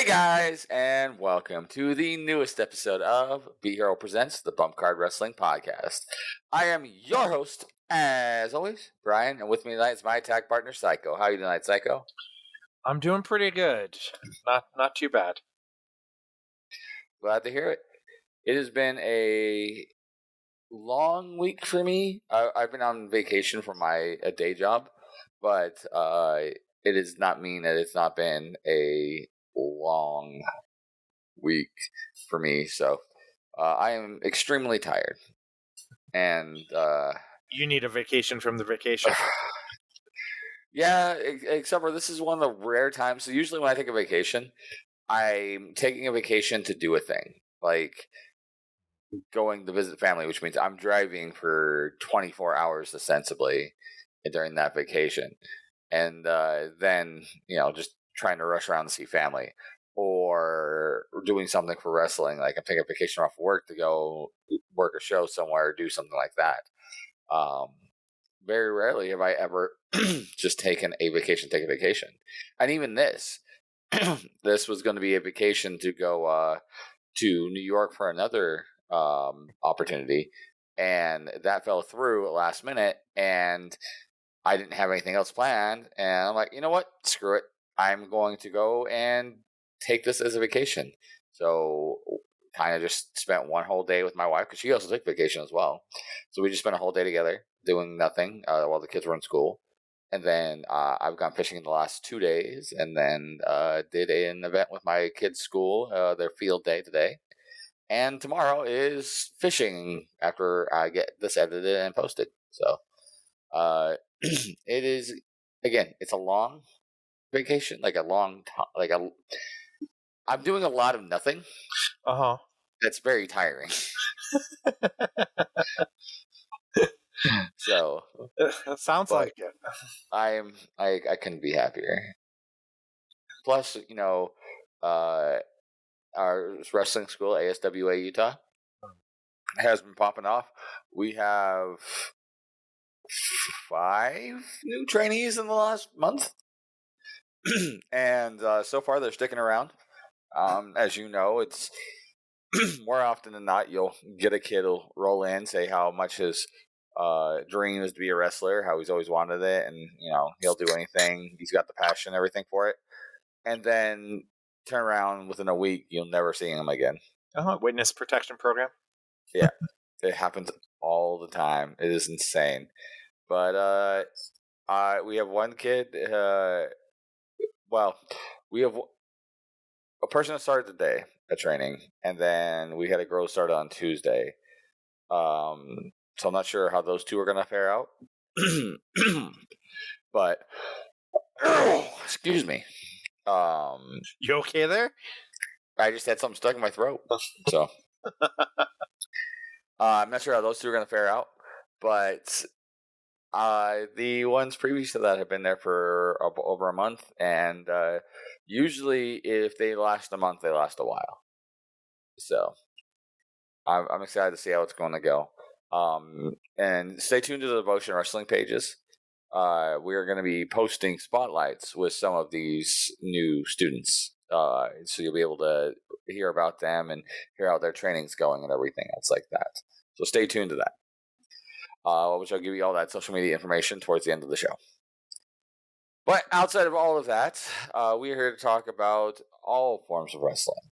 guys, and welcome to the newest episode of Be Hero Presents the Bump Card Wrestling Podcast. I am your host, as always, Brian, and with me tonight is my tag partner, Psycho. How are you tonight, Psycho? I'm doing pretty good. Not too bad. Glad to hear it. It has been a long week for me. I've been on vacation for my day job, but it does not mean that it's not been a long week for me. So I am extremely tired, and You need a vacation from the vacation. Yeah, except for this is one of the rare times. So usually when I take a vacation, I'm taking a vacation to do a thing, like going to visit family, which means I'm driving for 24 hours ostensibly during that vacation. And then, just trying to rush around to see family or doing something for wrestling. Like I'm taking a vacation off work to go work a show somewhere or do something like that. Very rarely have I ever just taken a vacation. And even this was going to be a vacation to go to New York for another opportunity. And that fell through at last minute. And I didn't have anything else planned. And I'm like, you know what? Screw it. I'm going to go and take this as a vacation. So kind of just spent one whole day with my wife because she also took vacation as well. So we just spent a whole day together doing nothing while the kids were in school. And then I've gone fishing in the last 2 days and then did an event with my kids' school, their field day today. And tomorrow is fishing after I get this edited and posted. So it is, again, it's a long vacation, like a long time, I'm doing a lot of nothing. Uh-huh. That's very tiring. So that sounds like it. I couldn't be happier. Plus, our wrestling school, ASWA Utah, has been popping off. We have 5 new trainees in the last month. And so far they're sticking around. As you know, it's more often than not, you'll get a kid who'll roll in, say how much his dream is to be a wrestler, how he's always wanted it, and he'll do anything. He's got the passion, everything for it, and then turn around within a week, you'll never see him again. Witness protection program. Yeah, it happens all the time. It is insane. But we have one kid. We have a person that started today at training, and then we had a girl start on Tuesday. So I'm not sure how those two are going to fare out. But excuse me. You okay there? I just had something stuck in my throat. So I'm not sure how those two are going to fare out. But the ones previous to that have been there for over a month, and usually if they last a month, they last a while. So I'm excited to see how it's going to go. And stay tuned to the Devotion Wrestling pages. We are going to be posting spotlights with some of these new students. So you'll be able to hear about them and hear how their training's going and everything else like that. So stay tuned to that. Which I'll give you all that social media information towards the end of the show. But outside of all of that, we are here to talk about all forms of wrestling.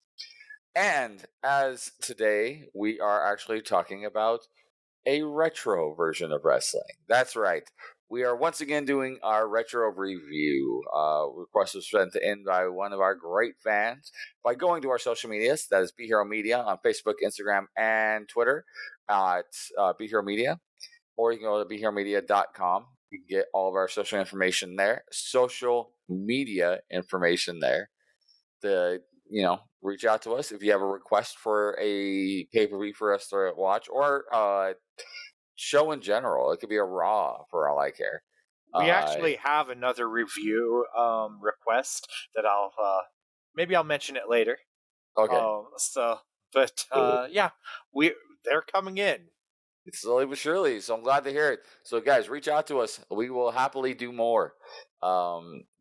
And as today, we are actually talking about a retro version of wrestling. That's right. We are once again doing our retro review. Request was sent in by one of our great fans by going to our social medias. That is Be Hero Media on Facebook, Instagram, and Twitter at Be Hero Media. Or you can go to BeHeroMedia.com. You can get all of our social information there. Social media information there. Reach out to us if you have a request for a pay-per-view for us to watch or show in general. It could be a Raw for all I care. We actually have another review request that maybe I'll mention it later. Okay. They're coming in. It's slowly but surely, so I'm glad to hear it. So, guys, reach out to us. We will happily do more.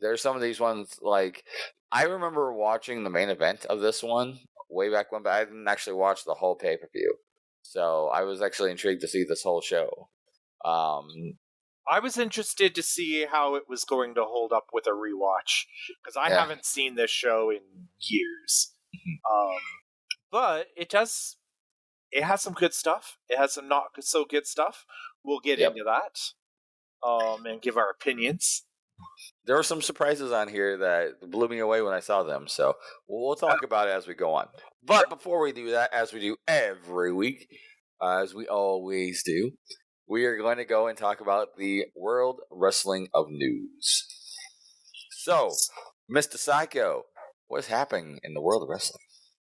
There's some of these ones like I remember watching the main event of this one way back when, but I didn't actually watch the whole pay per view. So I was actually intrigued to see this whole show. I was interested to see how it was going to hold up with a rewatch because I Yeah. haven't seen this show in years. But it does. It has some good stuff. It has some not so good stuff. We'll get Yep. into that and give our opinions. There were some surprises on here that blew me away when I saw them. So we'll talk about it as we go on. But before we do that, as we do every week, as we always do, we are going to go and talk about the World Wrestling of News. So, Mr. Psycho, what's happening in the world of wrestling?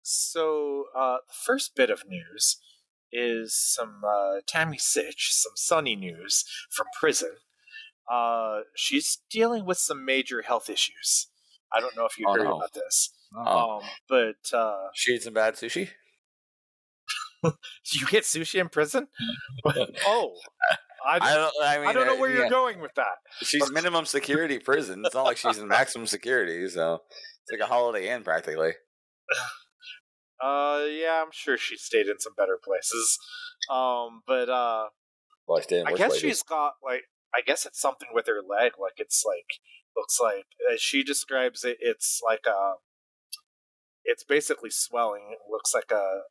So, the first bit of news is some Tammy Sitch, some sunny news from prison. She's dealing with some major health issues. I don't know if you heard about this. But she ate some bad sushi. You get sushi in prison? Oh, I don't know where you're going with that. She's minimum security prison. It's not like she's in maximum security, so it's like a Holiday Inn practically. Yeah, I'm sure she stayed in some better places. But well, I stayed in I worse guess places. she's got I guess it's something with her leg. Like it's looks like as she describes it, it's like it's basically swelling. It looks like a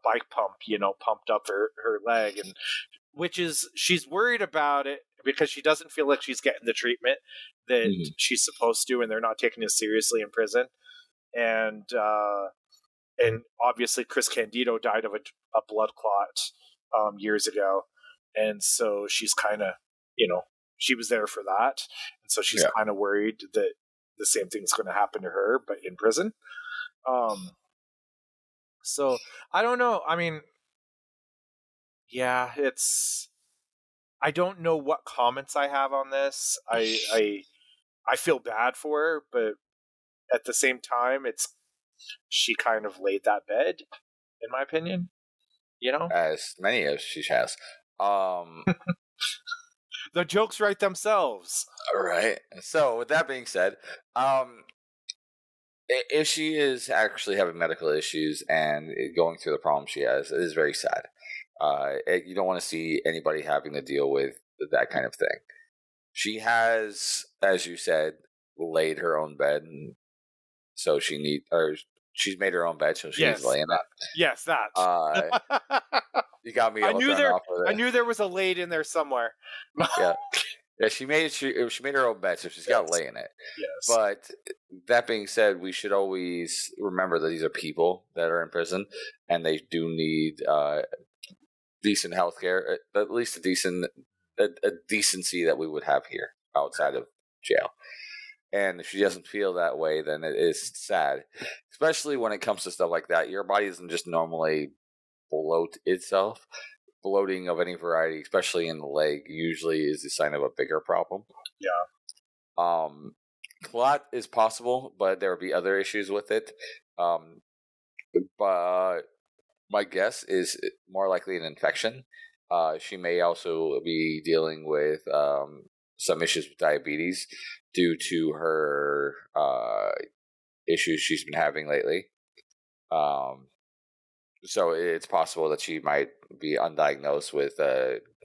bike pump, pumped up her leg, and she's worried about it because she doesn't feel like she's getting the treatment that she's supposed to, and they're not taking it seriously in prison. And obviously Chris Candido died of a blood clot years ago, and so she's kind of, she was there for that, and so she's kind of worried that the same thing's going to happen to her, but in prison. So I don't know. I mean, yeah, I don't know what comments I have on this. I feel bad for her, but at the same time, she kind of laid that bed, in my opinion. As many as she has. The jokes write themselves. All right. So with that being said, if she is actually having medical issues and going through the problems she has, it is very sad. You don't want to see anybody having to deal with that kind of thing. She has, as you said, laid her own bed, and so she's made her own bed, so she needs to lay in that. Yes, that. You got me. I knew there was a laid in there somewhere. Yeah, she made her own bed, so she's got to lay in it. Yes. But that being said, we should always remember that these are people that are in prison, and they do need decent health care, at least a decency that we would have here outside of jail. And if she doesn't feel that way, then it is sad, especially when it comes to stuff like that. Your body doesn't just normally bloat itself. Bloating of any variety, especially in the leg, usually is a sign of a bigger problem. Yeah. Clot is possible, but there would be other issues with it. But my guess is more likely an infection. She may also be dealing with some issues with diabetes due to her issues she's been having lately. So it's possible that she might be undiagnosed with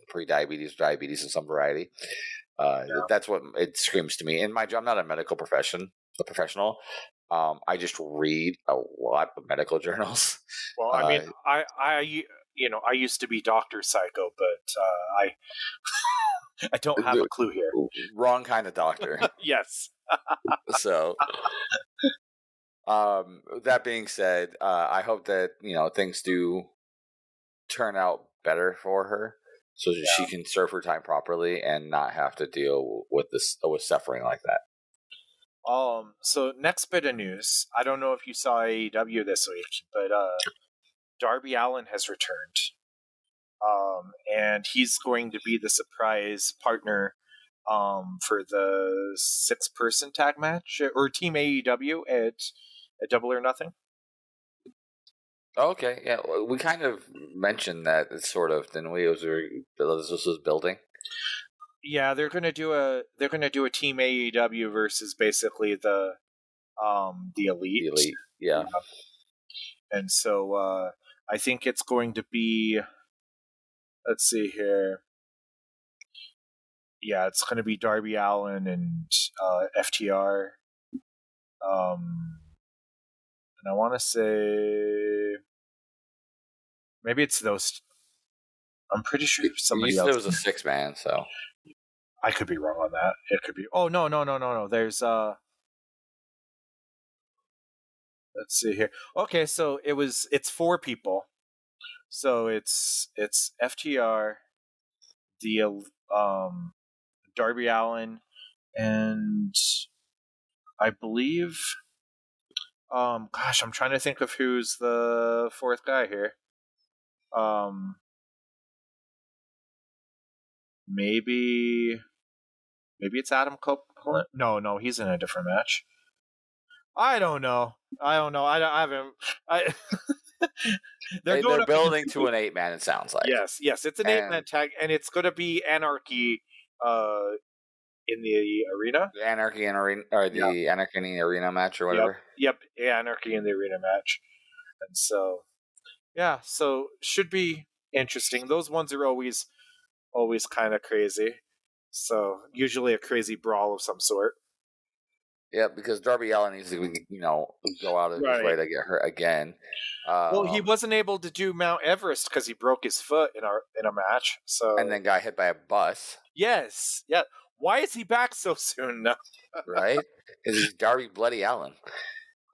pre-diabetes, diabetes of some variety. That's what it screams to me. In my job, I'm not a medical professional. I just read a lot of medical journals. Well, I mean, I used to be Dr. Psycho, but I don't have a clue here. Wrong kind of doctor. Yes. So, that being said, I hope that things do turn out better for her, so that she can serve her time properly and not have to deal with suffering like that. So next bit of news. I don't know if you saw AEW this week, but Darby Allin has returned. And he's going to be the surprise partner for the 6-person tag match or Team AEW at Double or Nothing. Okay, yeah, we kind of mentioned that sort of, didn't we? This was building. Yeah, they're gonna do a Team AEW versus basically the The Elite. Elite, yeah. And so I think it's going to be, let's see here. Yeah, it's going to be Darby Allin and FTR. And I want to say maybe it's those. I'm pretty sure You somebody said else. it was a 6-man, so I could be wrong on that. It could be. Oh no. There's let's see here. Okay, so it's 4 people. So it's FTR, the Darby Allin, and I believe gosh, I'm trying to think of who's the 4th guy here. Um maybe it's Adam Copeland. No, he's in a different match. I don't know. I haven't. I. They're going they're up against. building to an 8-man. It sounds like, Yes, it's an 8-man and tag, and it's going to be Anarchy, in the arena. the Anarchy in Arena, or Yeah. the Anarchy in the Arena match, or whatever. Yep. Anarchy in the arena match, and so yeah, so should be interesting. Those ones are always kind of crazy. So usually a crazy brawl of some sort. Yeah, because Darby Allin needs to, go out of his way Right. to get hurt again. Well, he wasn't able to do Mount Everest because he broke his foot in a match. So and then got hit by a bus, yes, yeah. Why is he back so soon now? right? Because he's Darby Bloody Allin.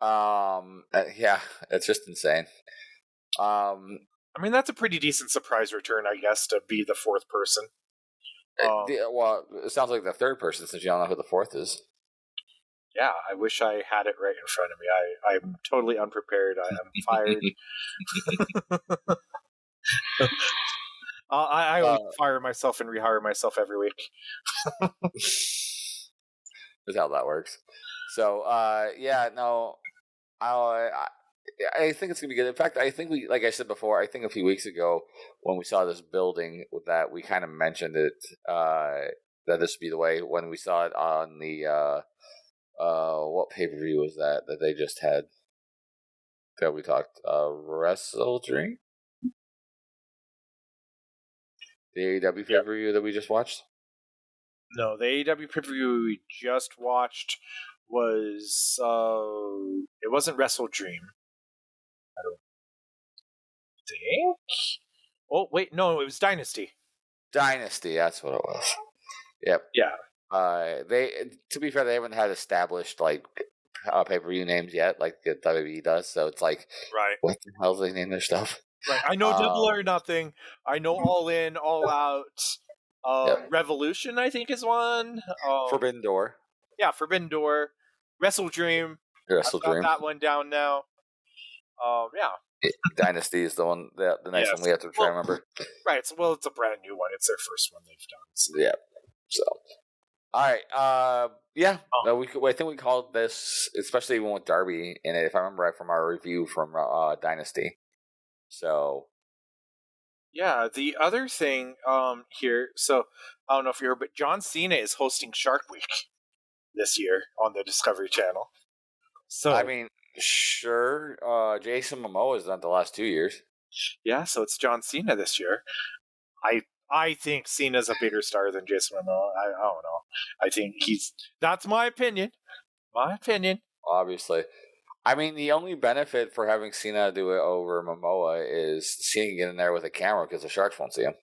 Yeah, it's just insane. I mean, that's a pretty decent surprise return, I guess, to be the 4th person. Well, it sounds like the 3rd person, since you don't know who the 4th is. Yeah, I wish I had it right in front of me. I'm totally unprepared. I am fired. I always fire myself and rehire myself every week. Is how that works. So, yeah, no, I think it's gonna be good. In fact, I think like I said before, I think a few weeks ago when we saw this building, that we kind of mentioned it, that this would be the way when we saw it on the what pay-per-view was that they just had, that we talked, Wrestle Dream, the AEW pay-per-view that we just watched. No, the AEW pay-per-view we just watched was it wasn't Wrestle Dream. I don't think. Oh wait, no, it was Dynasty. Dynasty, that's what it was. Yep. Yeah. They, to be fair, they haven't had established like pay-per-view names yet, like the WWE does. So it's like, Right. what the hell do they name their stuff? Right. I know Double or Nothing. I know All In, All Out. Yep. Revolution, I think, is one. Forbidden Door. Yeah, Forbidden Door. Wrestle Dream. Wrestle I've got Dream. that one down now. Yeah. Dynasty is the one, the next one we have to try to remember. Right. Well, it's a brand new one. It's their first one they've done. So. Yeah. So, all right. Yeah. No, I think we called this, especially even with Darby in it, if I remember right from our review from Dynasty. So. Yeah. The other thing here. So I don't know if you heard, but John Cena is hosting Shark Week this year on the Discovery Channel. So I mean, sure. Jason Momoa has done it the last 2 years. Yeah, so it's John Cena this year. I think Cena's a bigger star than Jason Momoa. I don't know. I think that's my opinion. My opinion. Obviously. I mean, the only benefit for having Cena do it over Momoa is Cena get in there with a camera because the sharks won't see him.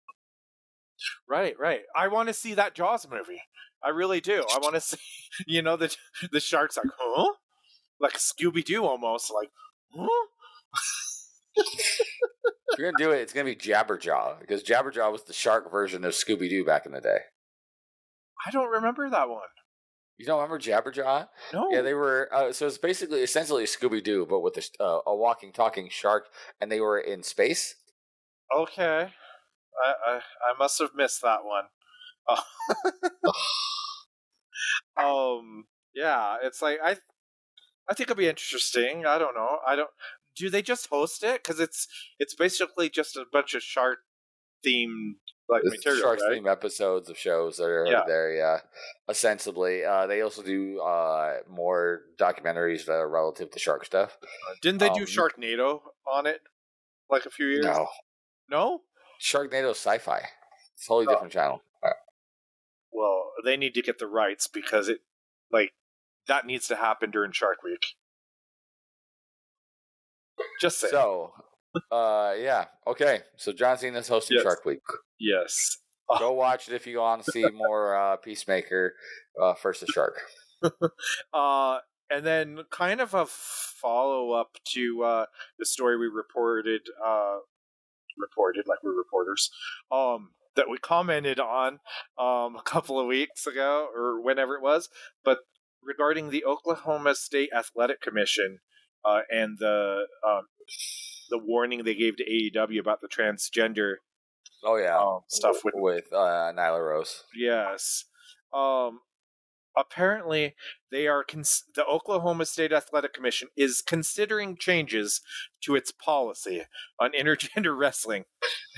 Right. I want to see that Jaws movie. I really do. I want to see, the sharks like, huh? Like Scooby-Doo almost, like, huh? If you're gonna do it, it's gonna be Jabberjaw, because Jabberjaw was the shark version of Scooby-Doo back in the day. I don't remember that one. You don't remember Jabberjaw? No. Yeah, they were. So it's essentially Scooby-Doo, but with a walking, talking shark, and they were in space. Okay, I must have missed that one. Yeah, it's like I think it'll be interesting. I don't know. Do they just host it? Because it's basically just a bunch of shark themed It's material, Sharks right? theme episodes of shows that are Yeah. there, yeah. Ostensibly, they also do more documentaries that are relative to shark stuff. Didn't they do Sharknado on it like a few years? No, No? Sharknado is sci-fi. It's a totally Oh, different channel. well, they need to get the rights because it, like, that needs to happen during Shark Week. Just saying. So, yeah, okay. So John Cena's hosting Yes. Shark Week. Yes. Go watch it if you want to see more Peacemaker versus Shark. And then kind of a follow-up to the story we reported like we're reporters, that we commented on a couple of weeks ago or whenever it was, but regarding the Oklahoma State Athletic Commission and the warning they gave to AEW about the transgender Oh yeah, stuff with Nyla Rose. Yes. Apparently, they are the Oklahoma State Athletic Commission is considering changes to its policy on intergender wrestling.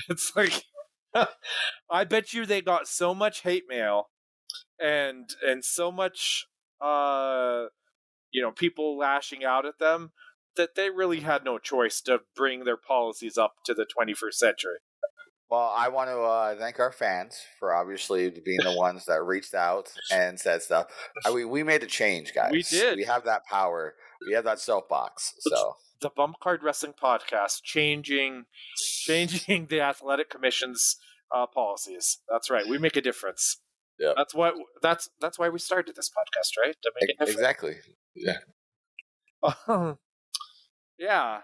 It's like, I bet you they got so much hate mail and so much people lashing out at them that they really had no choice to bring their policies up to the 21st century. Well, I want to thank our fans for obviously being the ones that reached out and said stuff. We made a change, guys. We did. We have that power. We have that soapbox. So the Bump Card Wrestling Podcast changing the Athletic Commission's policies. That's right. We make a difference. Yeah. That's why we started this podcast, right? To make a difference. Exactly. Yeah. Yeah.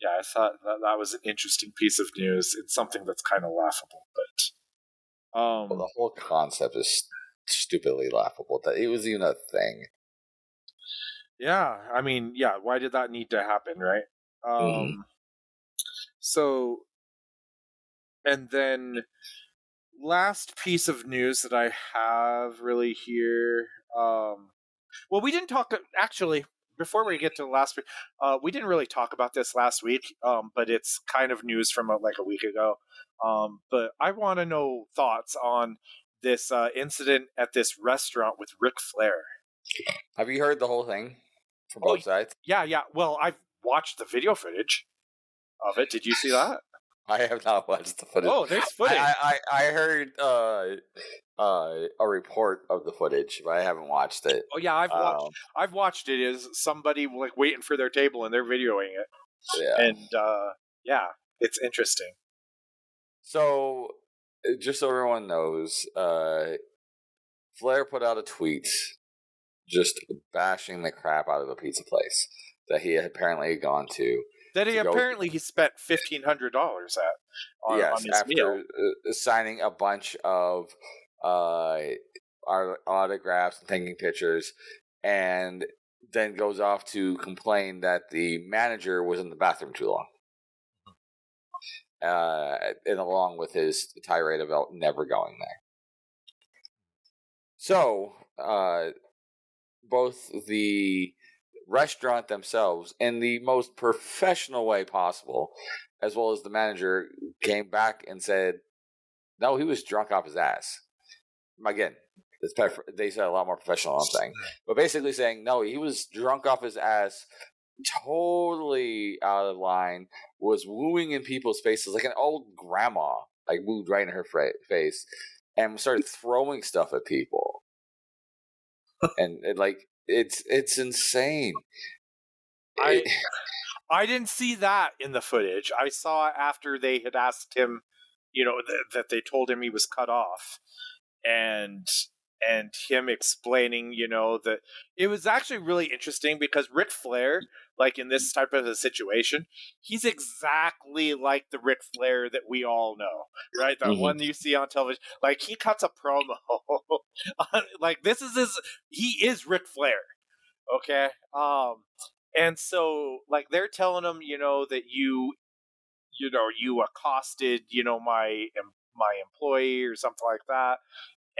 Yeah, I thought that was an interesting piece of news. It's something that's kind of laughable, but well, the whole concept is stupidly laughable. That it was even a thing. Yeah, I mean, yeah. Why did that need to happen, right? So, and then last piece of news that I have really here. Well, we didn't talk actually. Before we get to the last week, we didn't really talk about this last week, but it's kind of news from like a week ago. But I want to know thoughts on this incident at this restaurant with Ric Flair. Have you heard the whole thing from both sides? Yeah. Well, I've watched the video footage of it. Did you see that? I have not watched the footage. Oh, there's footage. I heard a report of the footage, but I haven't watched it. Oh yeah, I've watched it. Is somebody like waiting for their table and they're videoing it? Yeah, and yeah, it's interesting. So, just so everyone knows, Flair put out a tweet just bashing the crap out of a pizza place that he had apparently gone to. That he spent $1,500 at on his meal. Signing a bunch of autographs and taking pictures, and then goes off to complain that the manager was in the bathroom too long. And along with his tirade about never going there. So, both the restaurant themselves, in the most professional way possible, as well as the manager, came back and said, no, he was drunk off his ass. Again, they said a lot more professional, I'm saying. But basically saying, no, he was drunk off his ass, totally out of line, was wooing in people's faces like an old grandma, like wooed right in her face, and started throwing stuff at people. And it's insane. I didn't see that in the footage. I saw after they had asked him, that they told him he was cut off, and him explaining, that it was actually really interesting because Ric Flair, like in this type of a situation, he's exactly like the Ric Flair that we all know, right? That one you see on television. Like, he cuts a promo. Like, he is Ric Flair. Okay? And so, like, they're telling him, that you accosted, my employee or something like that.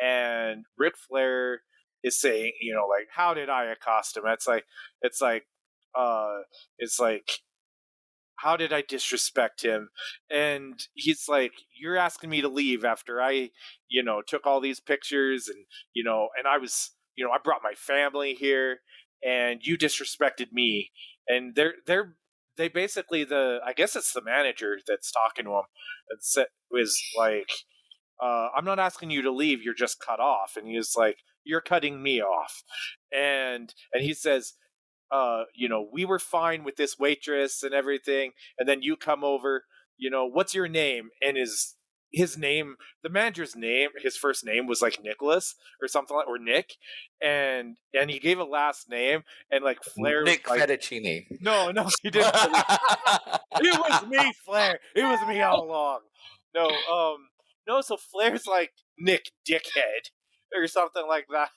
And Ric Flair is saying, like, how did I accost him? It's like how did I disrespect him? And he's like, you're asking me to leave after I, took all these pictures and, and I was, I brought my family here and you disrespected me. And they basically I guess it's the manager that's talking to him and was like, I'm not asking you to leave. You're just cut off. And he's like, you're cutting me off. And he says, we were fine with this waitress and everything, and then you come over, what's your name? And his name, the manager's name, his first name was like Nicholas or something or Nick, and he gave a last name, and like Flair was Nick like, Fettuccine. no, he didn't really. It was me, Flair. It was me all along. No, no. So Flair's like Nick Dickhead or something like that,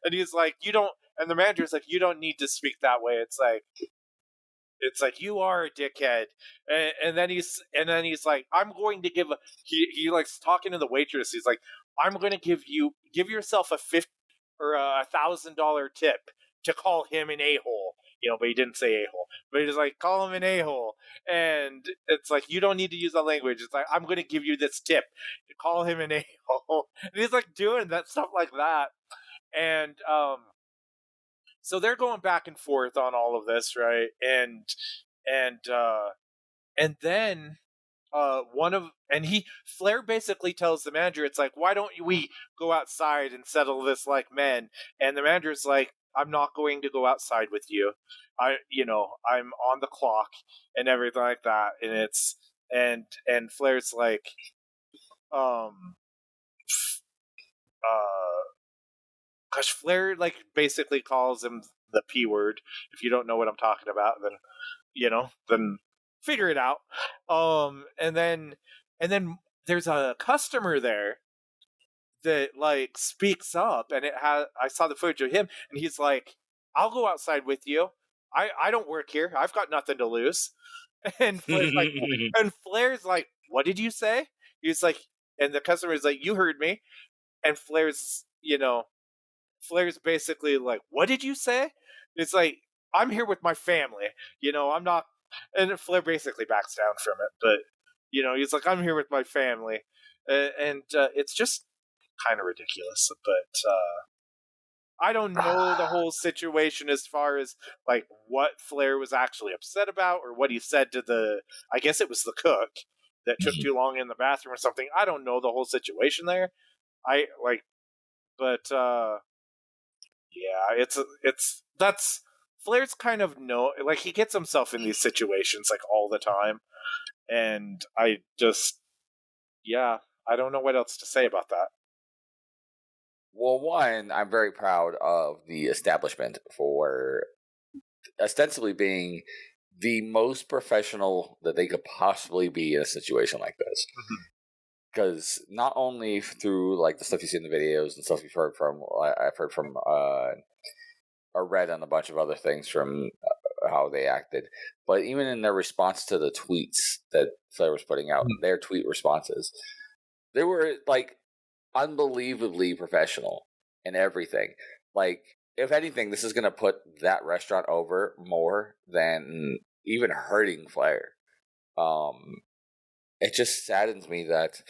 and he's like, you don't. And the manager's like, you don't need to speak that way. It's like you are a dickhead. And then he's like, I'm going to give he likes talking to the waitress. He's like, I'm going to give yourself a $1,000 tip to call him an a-hole. But he didn't say a-hole. But he's like, call him an a-hole. And it's like, you don't need to use that language. It's like, I'm going to give you this tip to call him an a-hole. And he's like doing that stuff like that. And so they're going back and forth on all of this, right? And then Flair basically tells the manager, it's like, why don't we go outside and settle this like men? And the manager's like, I'm not going to go outside with you. I'm on the clock and everything like that. And it's and Flair's like, gosh, Flair like basically calls him the P word. If you don't know what I'm talking about, then figure it out. And then there's a customer there that like speaks up, and I saw the footage of him, and he's like, I'll go outside with you. I don't work here. I've got nothing to lose. And Flair's like, what did you say? He's like, and the customer's like, you heard me. And Flair's basically like, what did you say? It's like, I'm here with my family. I'm not. And Flair basically backs down from it. But, he's like, I'm here with my family. And it's just kind of ridiculous. But I don't know the whole situation as far as, like, what Flair was actually upset about or what he said to I guess it was the cook that took too long in the bathroom or something. I don't know the whole situation there. But yeah, that's Flair's kind of like he gets himself in these situations like all the time, and I don't know what else to say about that. Well, one, I'm very proud of the establishment for ostensibly being the most professional that they could possibly be in a situation like this. Because not only through like the stuff you see in the videos and stuff I've heard from or read on a bunch of other things from how they acted, but even in their response to the tweets that Flair was putting out, their tweet responses, they were like unbelievably professional in everything. Like, if anything, this is going to put that restaurant over more than even hurting Flair. It just saddens me that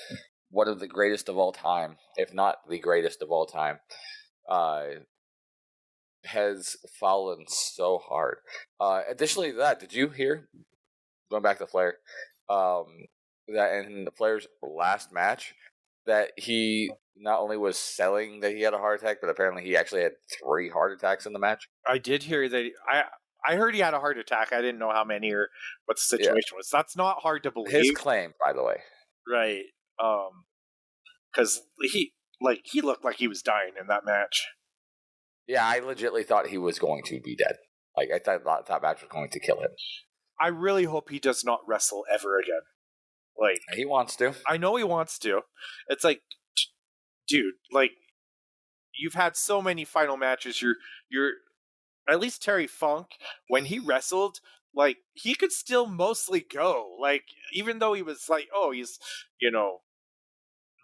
one of the greatest of all time, if not the greatest of all time, has fallen so hard. Additionally to that, did you hear, going back to Flair, that in Flair's last match, that he not only was selling that he had a heart attack, but apparently he actually had 3 heart attacks in the match? I did hear that. I heard he had a heart attack. I didn't know how many or what the situation was. That's not hard to believe. His claim, by the way. Right. Because he looked like he was dying in that match. Yeah, I legitimately thought he was going to be dead. Like, I thought that match was going to kill him. I really hope he does not wrestle ever again. Like, he wants to. I know he wants to. It's like, dude, like, you've had so many final matches. You're at least Terry Funk, when he wrestled, like, he could still mostly go. Like, even though he was like, oh, he's,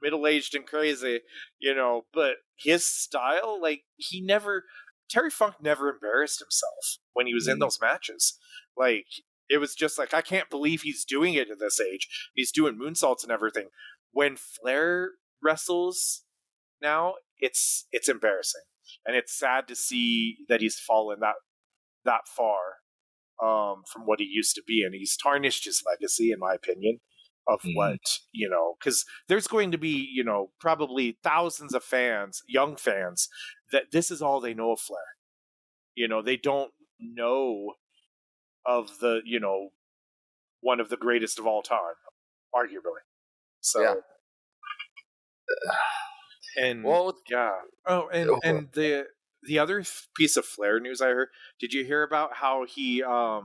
middle-aged and crazy, but his style, like, Terry Funk never embarrassed himself when he was in those matches. Like, it was just like, I can't believe he's doing it at this age. He's doing moonsaults and everything. When Flair wrestles now, it's embarrassing, and it's sad to see that he's fallen that far from what he used to be, and he's tarnished his legacy, in my opinion, of what, because there's going to be, probably thousands of fans, young fans, that this is all they know of Flair. They don't know of the, one of the greatest of all time, arguably. So, Yeah. and Well, yeah. Oh, and the other piece of Flair news I heard, did you hear about how he, I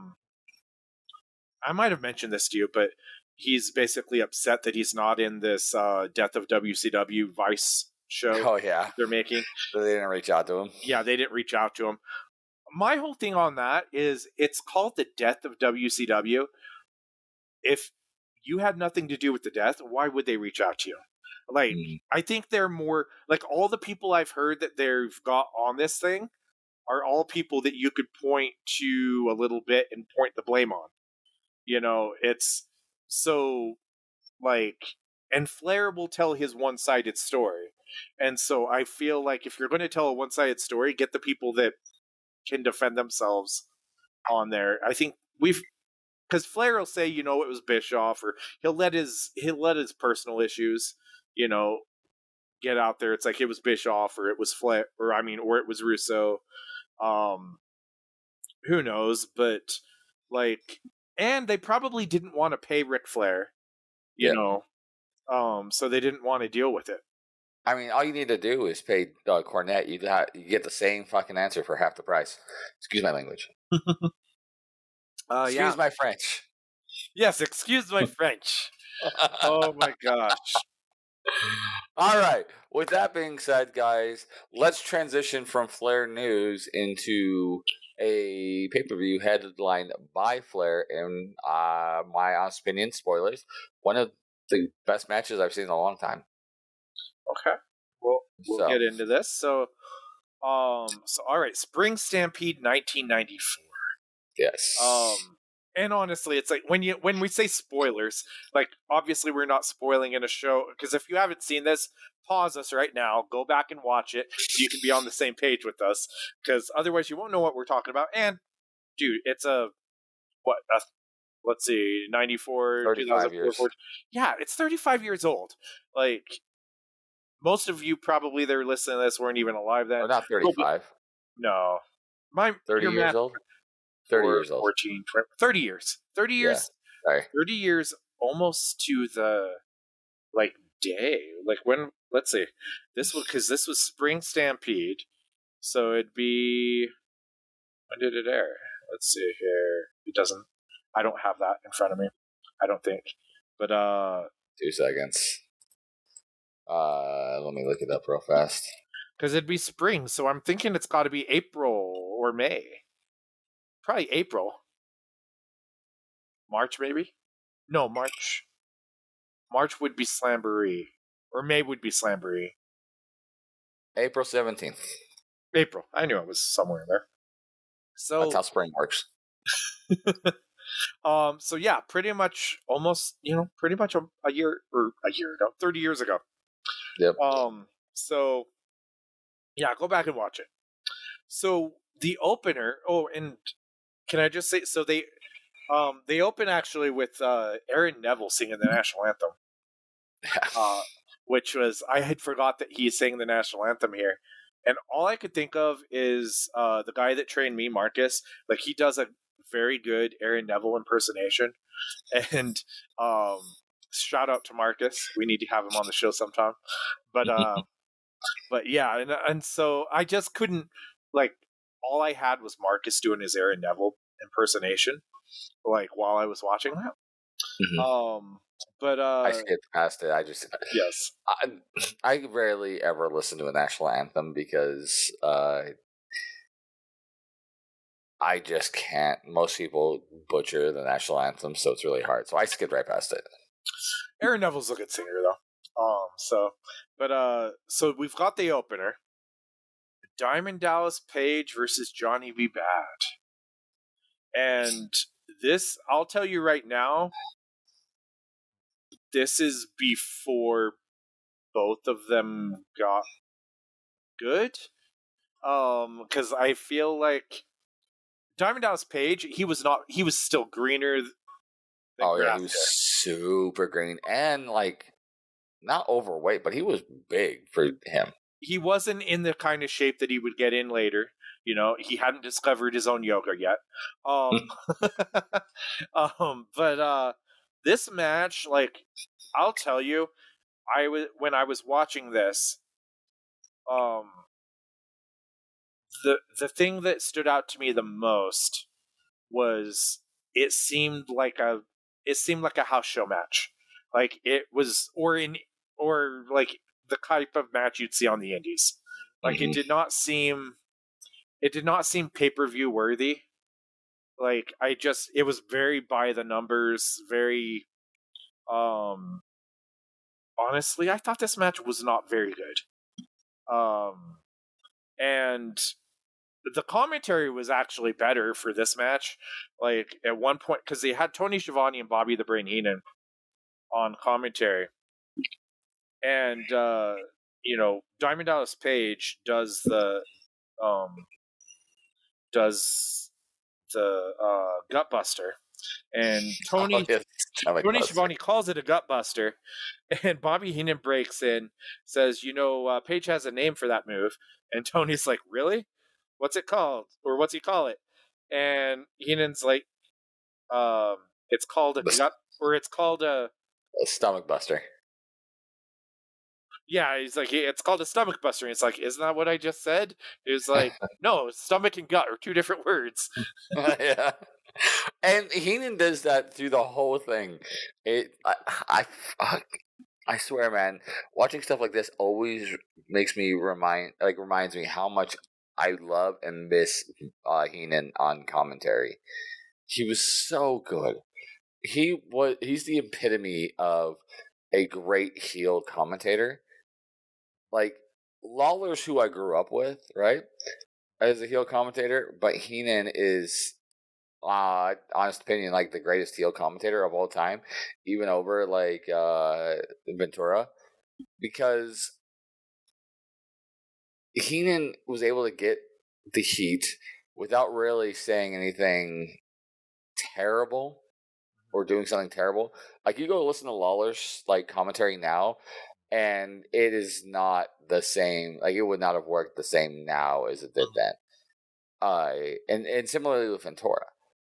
might have mentioned this to you, but he's basically upset that he's not in this Death of WCW Vice show oh yeah, they're making. so they didn't reach out to him. Yeah, they didn't reach out to him. My whole thing on that is, it's called the Death of WCW. If you had nothing to do with the death, why would they reach out to you? Like, I think they're more like, all the people I've heard that they've got on this thing are all people that you could point to a little bit and point the blame on. It's so, like, and Flair will tell his one-sided story. And so I feel like if you're going to tell a one-sided story, get the people that can defend themselves on there. I think because Flair will say, it was Bischoff, or he'll let his personal issues, get out there. It's like, it was Bischoff, or it was Flair, or it was Russo. Who knows? But, like, and they probably didn't want to pay Ric Flair, so they didn't want to deal with it. I mean, all you need to do is pay Cornette. You get the same fucking answer for half the price. Excuse my language. Excuse my French. Yes, excuse my French. Oh my gosh. All right. With that being said, guys, let's transition from Flair news into a pay-per-view headlined by Flair, in my opinion, spoilers, one of the best matches I've seen in a long time. Okay. Well, we'll get into this. So all right, Spring Stampede 1994. Yes. And honestly, it's like, when we say spoilers, like, obviously we're not spoiling in a show, because if you haven't seen this, pause us right now, go back and watch it so you can be on the same page with us, because otherwise you won't know what we're talking about. And dude, it's let's see, 94, 35 years. 40, yeah, it's 35 years old. Like, most of you probably that are listening to this weren't even alive then. Or not 35. No. 30 years old? 30 years old. 14, 20, 30 years. 30 years. Yeah. Sorry. 30 years almost to the, like, day. Like, when, let's see. This was Spring Stampede. So it'd be, when did it air? Let's see here. I don't have that in front of me. I don't think. But, 2 seconds. Let me look it up real fast. Because it'd be spring, so I'm thinking it's got to be April or May. Probably April. March, maybe? No, March. March would be Slamboree. Or May would be Slamboree. April 17th. April. I knew it was somewhere in there. So that's how spring works. So yeah, pretty much almost, pretty much a year ago, 30 years ago. Yep. So yeah, go back and watch it. So the opener, and can I just say, so they open actually with Aaron Neville singing the national anthem. Which was, I had forgot that he sang the national anthem here. And all I could think of is the guy that trained me, Marcus. Like, he does a very good Aaron Neville impersonation. And shout out to Marcus. We need to have him on the show sometime. But yeah, and so I just couldn't, like, all I had was Marcus doing his Aaron Neville impersonation, like, while I was watching that. Mm-hmm. But I skipped past it. Yes. I rarely ever listen to a national anthem because I just can't. Most people butcher the national anthem, so it's really hard. So I skipped right past it. Aaron Neville's a good singer, though. So we've got the opener: Diamond Dallas Page versus Johnny B. Bad, and This, I'll tell you right now, this is before both of them got good. Because I feel like Diamond Dallas Page, he was still greener than Oh yeah, he grass was there. super green and like not overweight, but he was big for him. He wasn't in the kind of shape that he would get in later. You know, he hadn't discovered his own yoga yet. Um, but this match, like, I'll tell you, when I was watching this, um, the thing that stood out to me the most was it seemed like a house show match. Like it was, or like the type of match you'd see on the indies. Like Mm-hmm. it did not seem pay-per-view worthy. Like it was very by the numbers, very honestly, I thought this match was not very good. And the commentary was actually better for this match. Like at one point, because they had Tony Schiavone and Bobby the Brain Heenan on commentary, and Diamond Dallas Page um does the gut buster, and Oh yeah, stomach Tony buster. Schiavone calls it a gut buster, and Bobby Heenan breaks in, says, Page has a name for that move, and Tony's like, really? What's it called, or what's he call it? And Heenan's like, it's called a The, gut, or it's called a, the stomach buster. yeah, he's like, it's called a stomach buster. And it's like, isn't that what I just said? He was like, no, stomach and gut are two different words. Yeah. And Heenan does that through the whole thing. I, I swear, man, watching stuff like this always makes me reminds me how much I love and miss Heenan on commentary. He was so good. He's the epitome of a great heel commentator. Like Lawler's who I grew up with, right? As a heel commentator, but Heenan is honest opinion, like the greatest heel commentator of all time, even over like Ventura, because Heenan was able to get the heat without really saying anything terrible or doing something terrible. Like you go listen to Lawler's like commentary now, and it is not the same. Like it would not have worked the same now as it did then. And similarly with Ventura.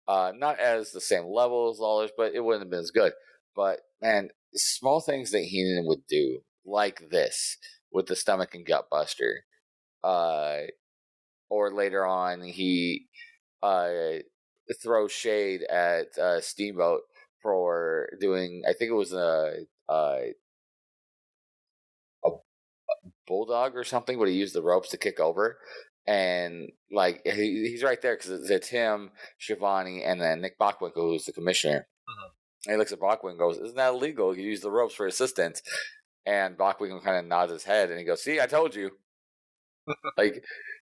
Not as the same level as Lawler's, but it wouldn't have been as good. But man, small things that Heenan would do, like this with the stomach and gut buster, or later on he throws shade at Steamboat for doing, I think it was a bulldog or something, but he used the ropes to kick over. And like he's right there because it's him, Shivani, and then Nick Bockwinkel, who's the commissioner. And he looks at Bockwinkel and goes, "Isn't that illegal? You use the ropes for assistance." And Bockwinkel kind of nods his head and he goes, "See, I told you." Like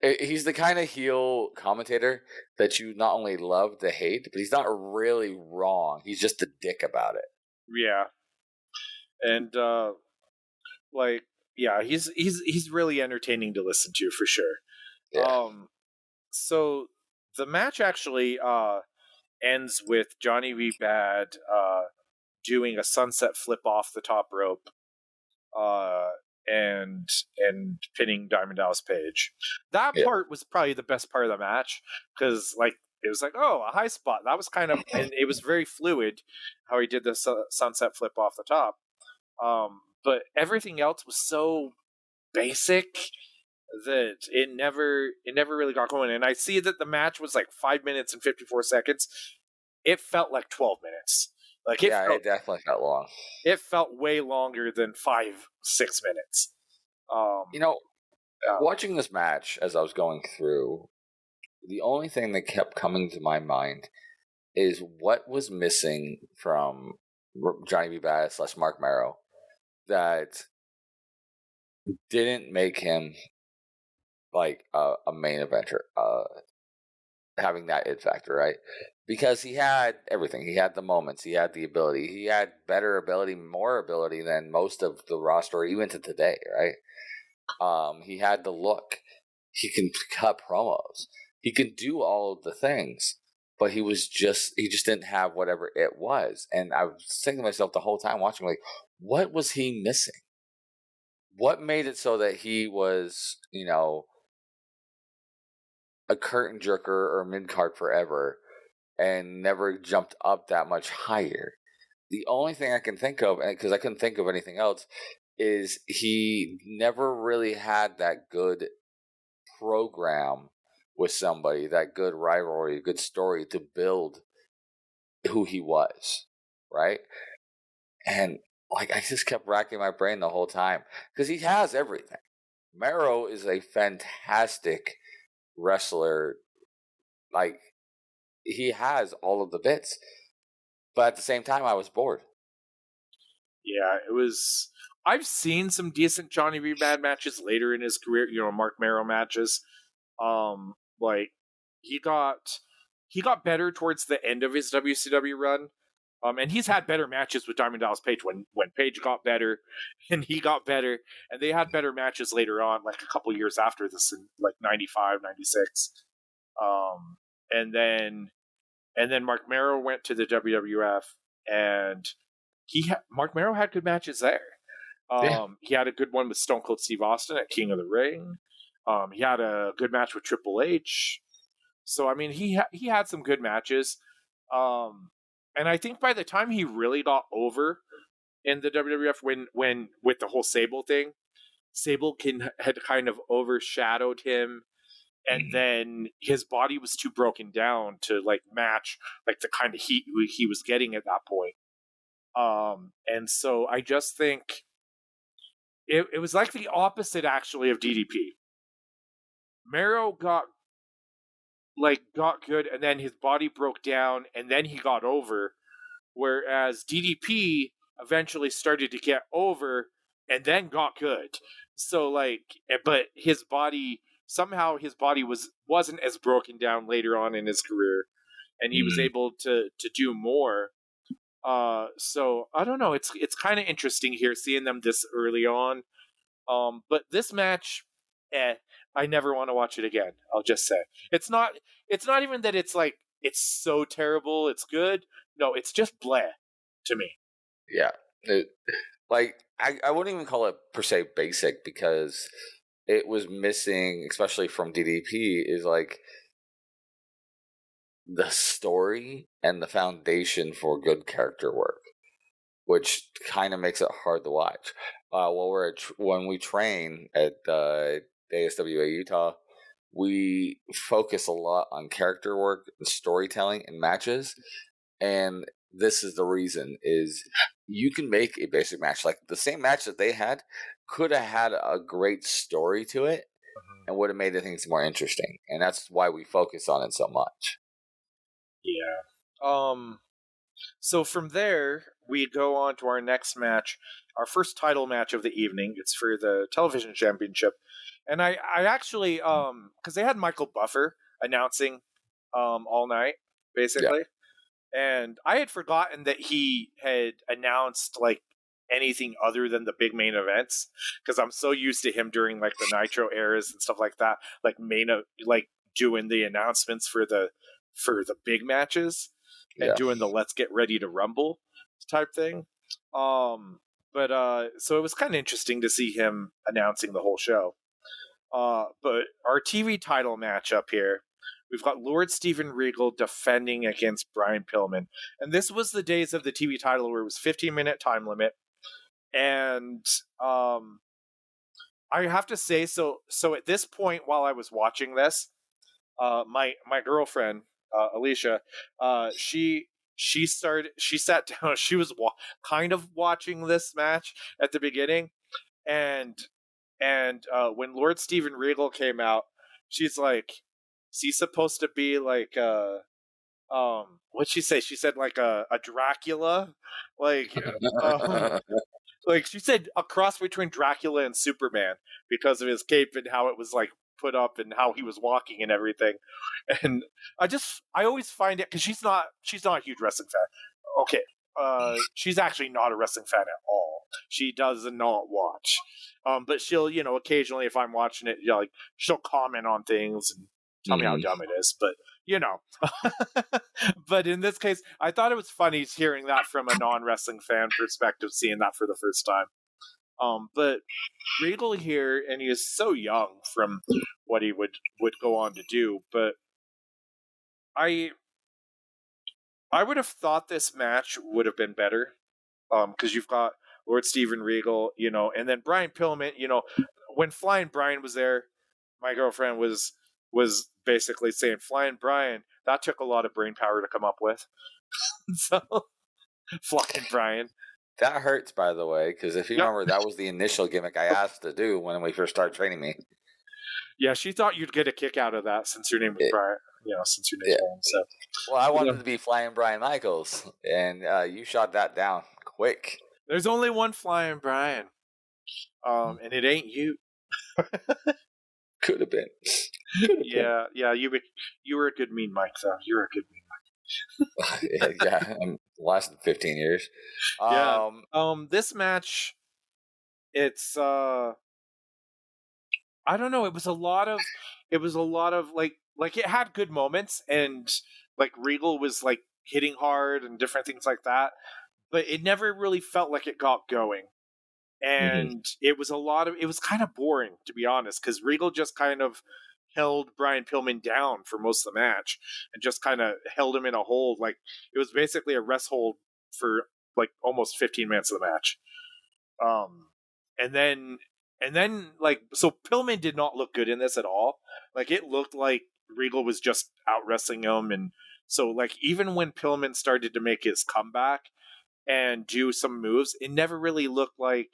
he's the kind of heel commentator that you not only love to hate, but he's not really wrong. He's just a dick about it. Yeah, and like, yeah, he's really entertaining to listen to for sure. Yeah. So the match actually ends with Johnny B. Bad doing a sunset flip off the top rope, uh, and pinning Diamond Dallas Page. That Yeah. part was probably the best part of the match because like it was like, oh, a high spot. That was kind of, and it was very fluid how he did the sunset flip off the top. But everything else was so basic that it never really got going. And I see that the match was like 5 minutes and 54 seconds. It felt like 12 minutes. Like It definitely felt long. it felt way longer than 5-6 minutes. You know, Yeah. watching this match as I was going through, the only thing that kept coming to my mind is what was missing from Johnny B. Badass / Mark Marrow that didn't make him like a main eventer, having that it factor, right? because he had everything. He had the moments. He had the ability. He had better ability, more ability than most of the roster, even to today, right? He had the look. He can cut promos. He can do all of the things, but he just didn't have whatever it was. And I was thinking to myself the whole time watching, like, what was he missing? What made it so that he was, a curtain jerker or mid card forever and never jumped up that much higher? The only thing I can think of, because I couldn't think of anything else, is he never really had that good program with somebody, that good rivalry, good story to build who he was, right? And like I just kept racking my brain the whole time because he has everything. Mero is a fantastic wrestler. Like he has all of the bits, but at the same time, I was bored. Yeah, it was. I've seen some decent Johnny B. Bad matches later in his career. Mark Merrow matches. Like he got better towards the end of his WCW run. And he's had better matches with Diamond Dallas Page when Page got better and he got better, and they had better matches later on, like a couple years after this in like 95, 96. And then Mark Merrow went to the WWF, and Mark Merrow had good matches there. Yeah. He had a good one with Stone Cold Steve Austin at King of the Ring. He had a good match with Triple H. So I mean, he had some good matches. And I think by the time he really got over in the WWF, when with the whole Sable thing, Sable had kind of overshadowed him, and then his body was too broken down to like match like the kind of heat he was getting at that point. And so I just think it was like the opposite actually of DDP. Mero got good, and then his body broke down, and then he got over. Whereas DDP eventually started to get over, and then got good. So but his body wasn't as broken down later on in his career, and he was able to do more. So I don't know. It's kind of interesting here seeing them this early on. But this match, I never want to watch it again. I'll just say it's not even that it's like it's so terrible it's good. No, it's just bleh to me. Yeah. I wouldn't even call it per se basic because it was missing, especially from DDP, is like the story and the foundation for good character work, which kind of makes it hard to watch. When we train at ASWA Utah, we focus a lot on character work, storytelling, and matches. And this is the reason: is you can make a basic match like the same match that they had could have had a great story to it and would have made the things more interesting. And that's why we focus on it so much. Yeah. So from there, we go on to our next match, our first title match of the evening. It's for the television championship. And I actually, because they had Michael Buffer announcing all night, basically. Yeah. And I had forgotten that he had announced like anything other than the big main events, because I'm so used to him during like the Nitro eras and stuff like that, like doing the announcements for the big matches and doing the let's get ready to rumble type thing. But so it was kind of interesting to see him announcing the whole show. But our TV title match up here, we've got Lord Steven Regal defending against Brian Pillman. And this was the days of the TV title where it was 15-minute time limit. And I have to say, so at this point while I was watching this, my girlfriend, Alicia, she sat down, she was kind of watching this match at the beginning, and when Lord Steven Regal came out, she's like, is he supposed to be like what'd she say? She said like a Dracula, like like she said a cross between Dracula and Superman because of his cape and how it was like put up and how he was walking and everything. And I always find it, because she's not a huge wrestling fan. Okay, she's actually not a wrestling fan at all. She does not watch. But she'll, occasionally, if I'm watching it, like, she'll comment on things and tell me how dumb it is. But but in this case, I thought it was funny hearing that from a non-wrestling fan perspective, seeing that for the first time. But Regal here, and he is so young from what he would go on to do, but I would have thought this match would have been better, because you've got Lord Steven Regal, and then Brian Pillman. When Flying Brian was there, my girlfriend was basically saying, Flying Brian, that took a lot of brain power to come up with. So, Flying Brian. That hurts, by the way, because if you remember, that was the initial gimmick I asked to do when we first started training me. Yeah, she thought you'd get a kick out of that since your name was Brian. Since your name's Brian. So, well, I wanted to be Flying Brian Michaels, and you shot that down quick. There's only one Flying Brian, and it ain't you. Could have been. Yeah. You were a good mean Mike, though. You were a good mean Mike. Yeah, lasted 15 years. This match, it's I don't know. It was a lot of like it had good moments, and like Regal was like hitting hard and different things like that, but it never really felt like it got going. And it was kind of boring, to be honest, because Regal just kind of held Brian Pillman down for most of the match and just kind of held him in a hold. Like, it was basically a rest hold for like almost 15 minutes of the match. And then like, so Pillman did not look good in this at all. Like, it looked like Regal was just out wrestling him. And so, like, even when Pillman started to make his comeback and do some moves, it never really looked like,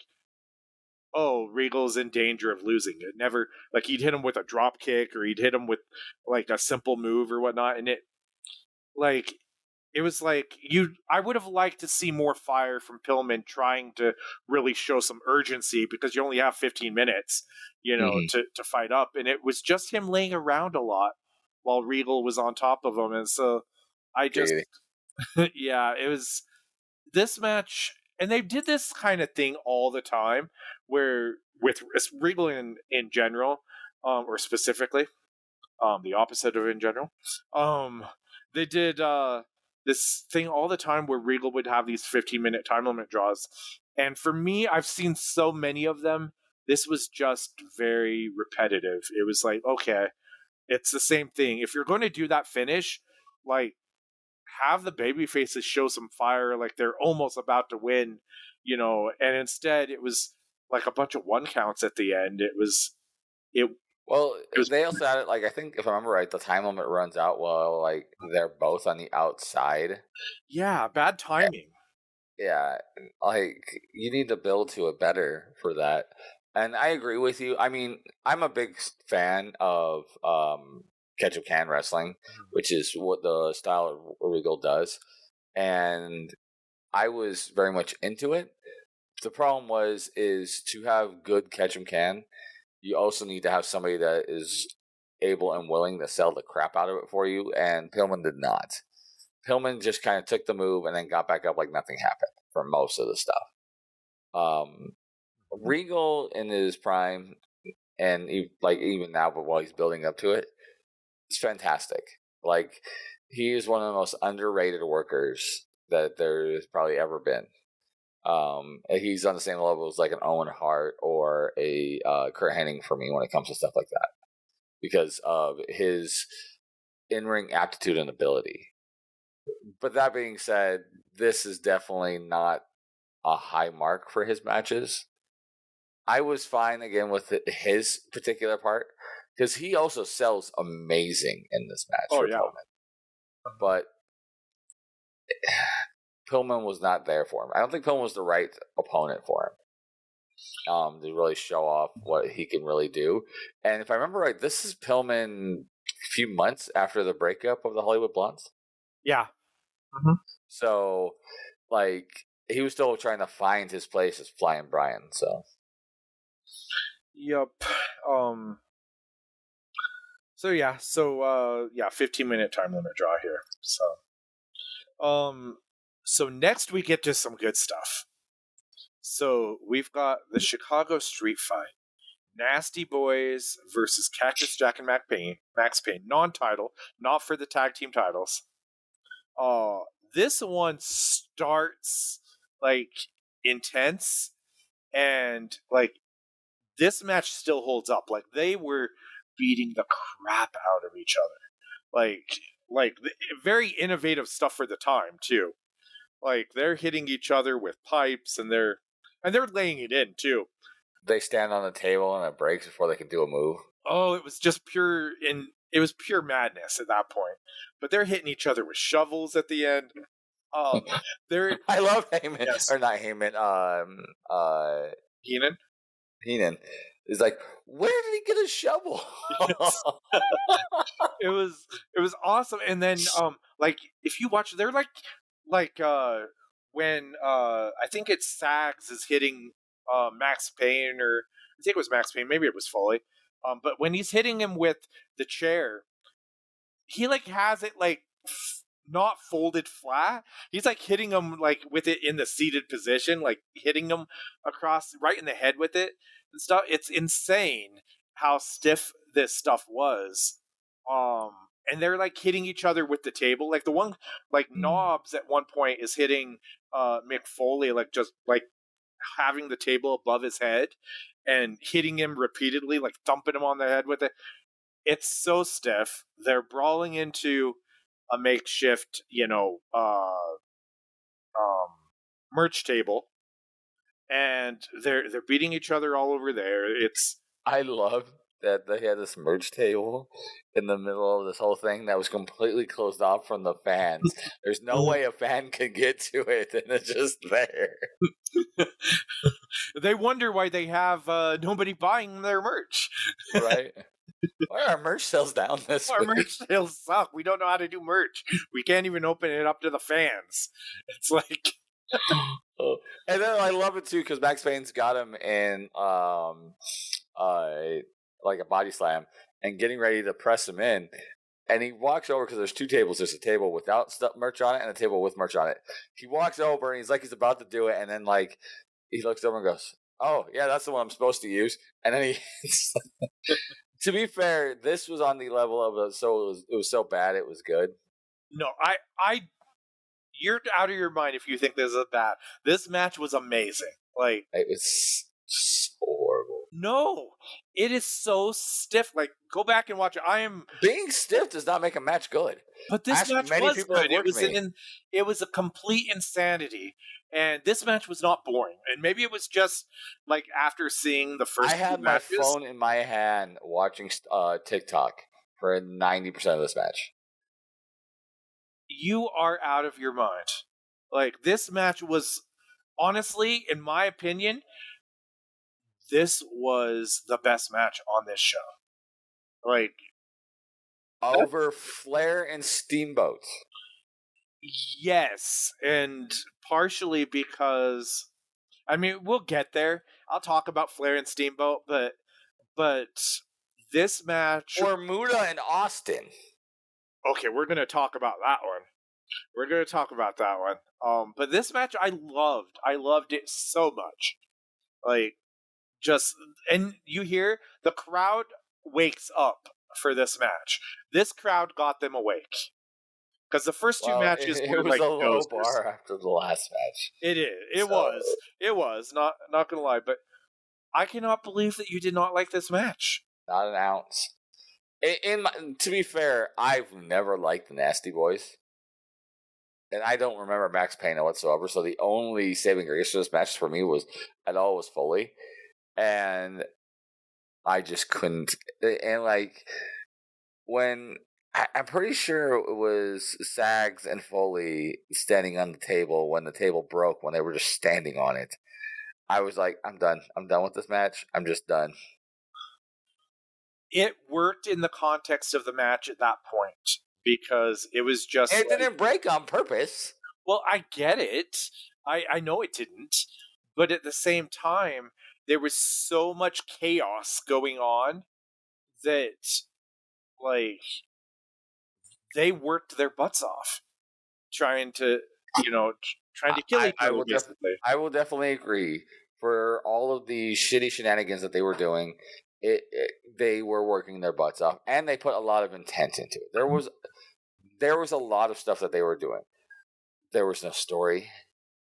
oh, Regal's in danger of losing. It never, like, he'd hit him with a drop kick or he'd hit him with like a simple move or whatnot, and it was like, I would have liked to see more fire from Pillman trying to really show some urgency, because you only have 15 minutes, to fight up, and it was just him laying around a lot while Regal was on top of him. And so I just yeah, it was this match. And they did this kind of thing all the time, where with Regal in general, or specifically, the opposite of in general, they did this thing all the time where Regal would have these 15-minute time limit draws. And for me, I've seen so many of them. This was just very repetitive. It was like, okay, it's the same thing. If you're going to do that finish, like, have the baby faces show some fire, like they're almost about to win, and instead it was like a bunch of one counts at the end. They also had it, like, I think if I remember right, the time limit runs out while like they're both on the outside. Yeah, bad timing. Yeah, like, you need to build to it better for that. And I agree with you. I mean, I'm a big fan of ketchup can wrestling, which is what the style of Regal does, and I was very much into it. The problem is to have good ketchup can, you also need to have somebody that is able and willing to sell the crap out of it for you, and Pillman did not. Pillman just kind of took the move and then got back up like nothing happened for most of the stuff. Regal in his prime, and even now, but while he's building up to it, it's fantastic. Like, he is one of the most underrated workers that there's probably ever been. He's on the same level as like an Owen Hart or a Kurt Hennig for me when it comes to stuff like that, because of his in-ring aptitude and ability. But that being said, this is definitely not a high mark for his matches. I was fine again with his particular part, because he also sells amazing in this match for Pillman. But Pillman was not there for him. I don't think Pillman was the right opponent for him to really show off what he can really do. And if I remember right, this is Pillman a few months after the breakup of the Hollywood Blondes. Yeah. So, like, he was still trying to find his place as Flying Brian, so. Yep. So 15-minute time limit draw here. So next we get to some good stuff. So we've got the Chicago Street Fight. Nasty Boys versus Cactus Jack and Max Payne. Non-title, not for the tag team titles. This one starts like intense, and like this match still holds up. Like they were beating the crap out of each other. Like very innovative stuff for the time too. Like they're hitting each other with pipes, and they're laying it in too. They stand on the table and it breaks before they can do a move. Oh, it was just pure madness at that point. But they're hitting each other with shovels at the end. They're I love Heyman, yes. or not Heyman. Heenan. He's like, where did he get a shovel? Yes. It was awesome. And then like if you watch, they're like when I think it's Sags is hitting Max Payne, or I think it was Max Payne, maybe it was Foley. But when he's hitting him with the chair, he like has it like not folded flat. He's like hitting him like with it in the seated position, like hitting him across right in the head with it and stuff. It's insane how stiff this stuff was. And they're like hitting each other with the table. Like the one, like Knobs at one point is hitting Mick Foley, like just like having the table above his head and hitting him repeatedly, like thumping him on the head with it. It's so stiff. They're brawling into a makeshift, merch table, and they're beating each other all over there. I love that they had this merch table in the middle of this whole thing that was completely closed off from the fans. There's no way a fan could get to it, and it's just there. They wonder why they have nobody buying their merch. Right? Why are our merch sales down this week? Our merch sales suck. We don't know how to do merch. We can't even open it up to the fans. It's like... And then I love it too because Max Payne's got him in like a body slam and getting ready to press him in, and he walks over because there's two tables. There's a table without merch on it and a table with merch on it. He walks over and he's like he's about to do it, and then like he looks over and goes, "Oh yeah, that's the one I'm supposed to use." And then he, to be fair, this was on the level of it was so bad it was good. No, you're out of your mind if you think this is bad. This match was amazing. Like it was so horrible. No, it is so stiff. Like go back and watch it. Being stiff does not make a match good. But this match was good. It was a complete insanity, and this match was not boring. And maybe it was just like after seeing the first. I had my phone in my hand watching TikTok for 90% of this match. You are out of your mind. Like this match was, honestly, in my opinion, this was the best match on this show. Like over Flair and Steamboat. Yes, and partially because we'll get there. I'll talk about Flair and Steamboat, but this match or Muda and Austin. Okay, we're going to talk about that one. But this match I loved it so much. Like and you hear the crowd wakes up for this match. This crowd got them awake. Because the first two matches were like a low bar after the last match. It is. It was. Not gonna lie, but I cannot believe that you did not like this match. Not an ounce. To be fair, I've never liked the Nasty Boys. And I don't remember Max Payne whatsoever, so the only saving grace for this match for me was Foley. And I just couldn't. And like, when I'm pretty sure it was Sags and Foley standing on the table when the table broke, when they were just standing on it. I was like, I'm done. I'm done with this match. I'm just done. It worked in the context of the match at that point because it was just. It didn't break on purpose. Well, I get it. I know it didn't. But at the same time, there was so much chaos going on that like they worked their butts off trying to, trying to kill each I other, will basically. I will definitely agree. For all of the shitty shenanigans that they were doing, they were working their butts off, and they put a lot of intent into it. There was a lot of stuff that they were doing. There was no story.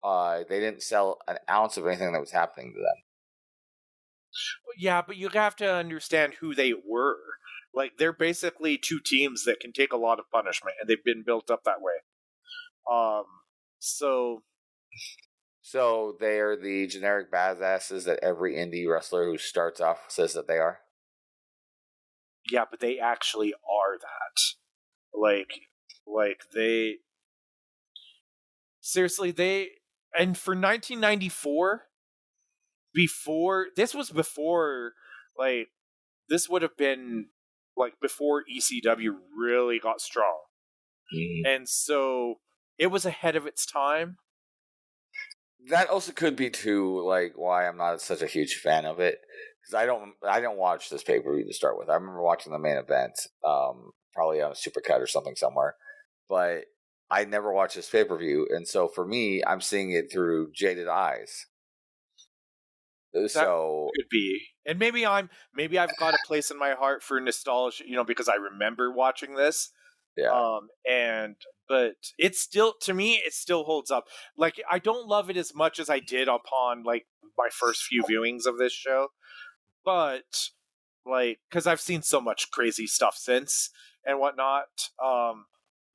They didn't sell an ounce of anything that was happening to them. Yeah, but you have to understand who they were. Like, they're basically two teams that can take a lot of punishment, and they've been built up that way. Um, so So they are the generic badasses that every indie wrestler who starts off says that they are. yeah, but they actually are that. Like they seriously they and for 1994, before like this would have been like before ECW really got strong. Mm. And so it was ahead of its time. That also could be too like why I'm not such a huge fan of it, because I don't watch this pay per view to start with. I remember watching the main event, probably on a supercut or something somewhere, but I never watched this pay per view, and so for me, I'm seeing it through jaded eyes. That So could be. And maybe I've got a place in my heart for nostalgia, because I remember watching this. yeah, And but it's still, to me, it still holds up. Like, I don't love it as much as I did upon like my first few viewings of this show, but like, because I've seen so much crazy stuff since and whatnot.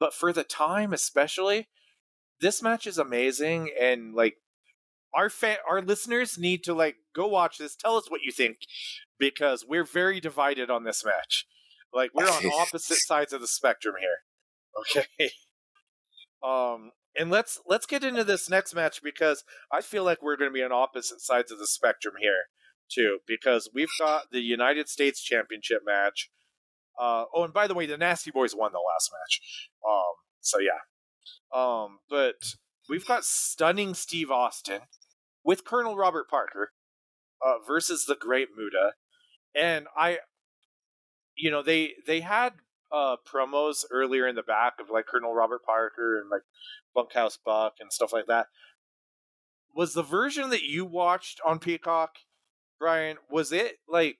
But for the time, especially, this match is amazing, and like our listeners need to like go watch this. Tell us what you think, because we're very divided on this match. Like, we're on opposite sides of the spectrum here. Okay. And let's get into this next match, because I feel like we're going to be on opposite sides of the spectrum here too, because we've got the United States Championship match. Oh, and by the way, the Nasty Boys won the last match. So yeah. But we've got Stunning Steve Austin with Colonel Robert Parker versus the Great Muta, and they had promos earlier in the back of like Colonel Robert Parker and like Bunkhouse Buck and stuff like that. Was the version that you watched on Peacock, Brian, was it like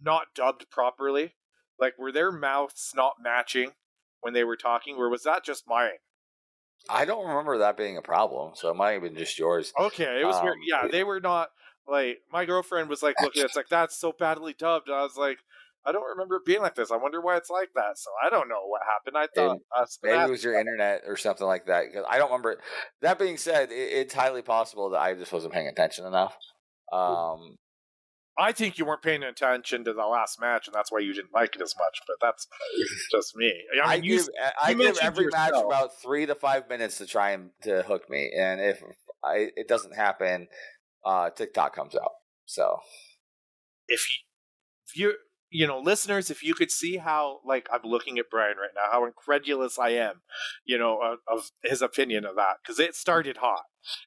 not dubbed properly? Like, were their mouths not matching when they were talking, or was that just mine? I don't remember that being a problem, so it might have been just yours. Okay, it was very, yeah, they were not, like, my girlfriend was like looking, it's like, that's so badly dubbed. And I was like, I don't remember it being like this. I wonder why it's like that. So I don't know what happened. I thought I was gonna Maybe it ask was your you internet or something like that, because I don't remember it. That being said, it's highly possible that I just wasn't paying attention enough. that. Um, I think you weren't paying attention to the last match, and that's why you didn't like it as much. But that's just me. I mean, I you give mentioned every match yourself. about 3 to 5 minutes to try and to hook me, and if it doesn't happen, TikTok comes out. So If listeners, if you could see how, like, I'm looking at Brian right now, how incredulous I am, of his opinion of that, because it started hot,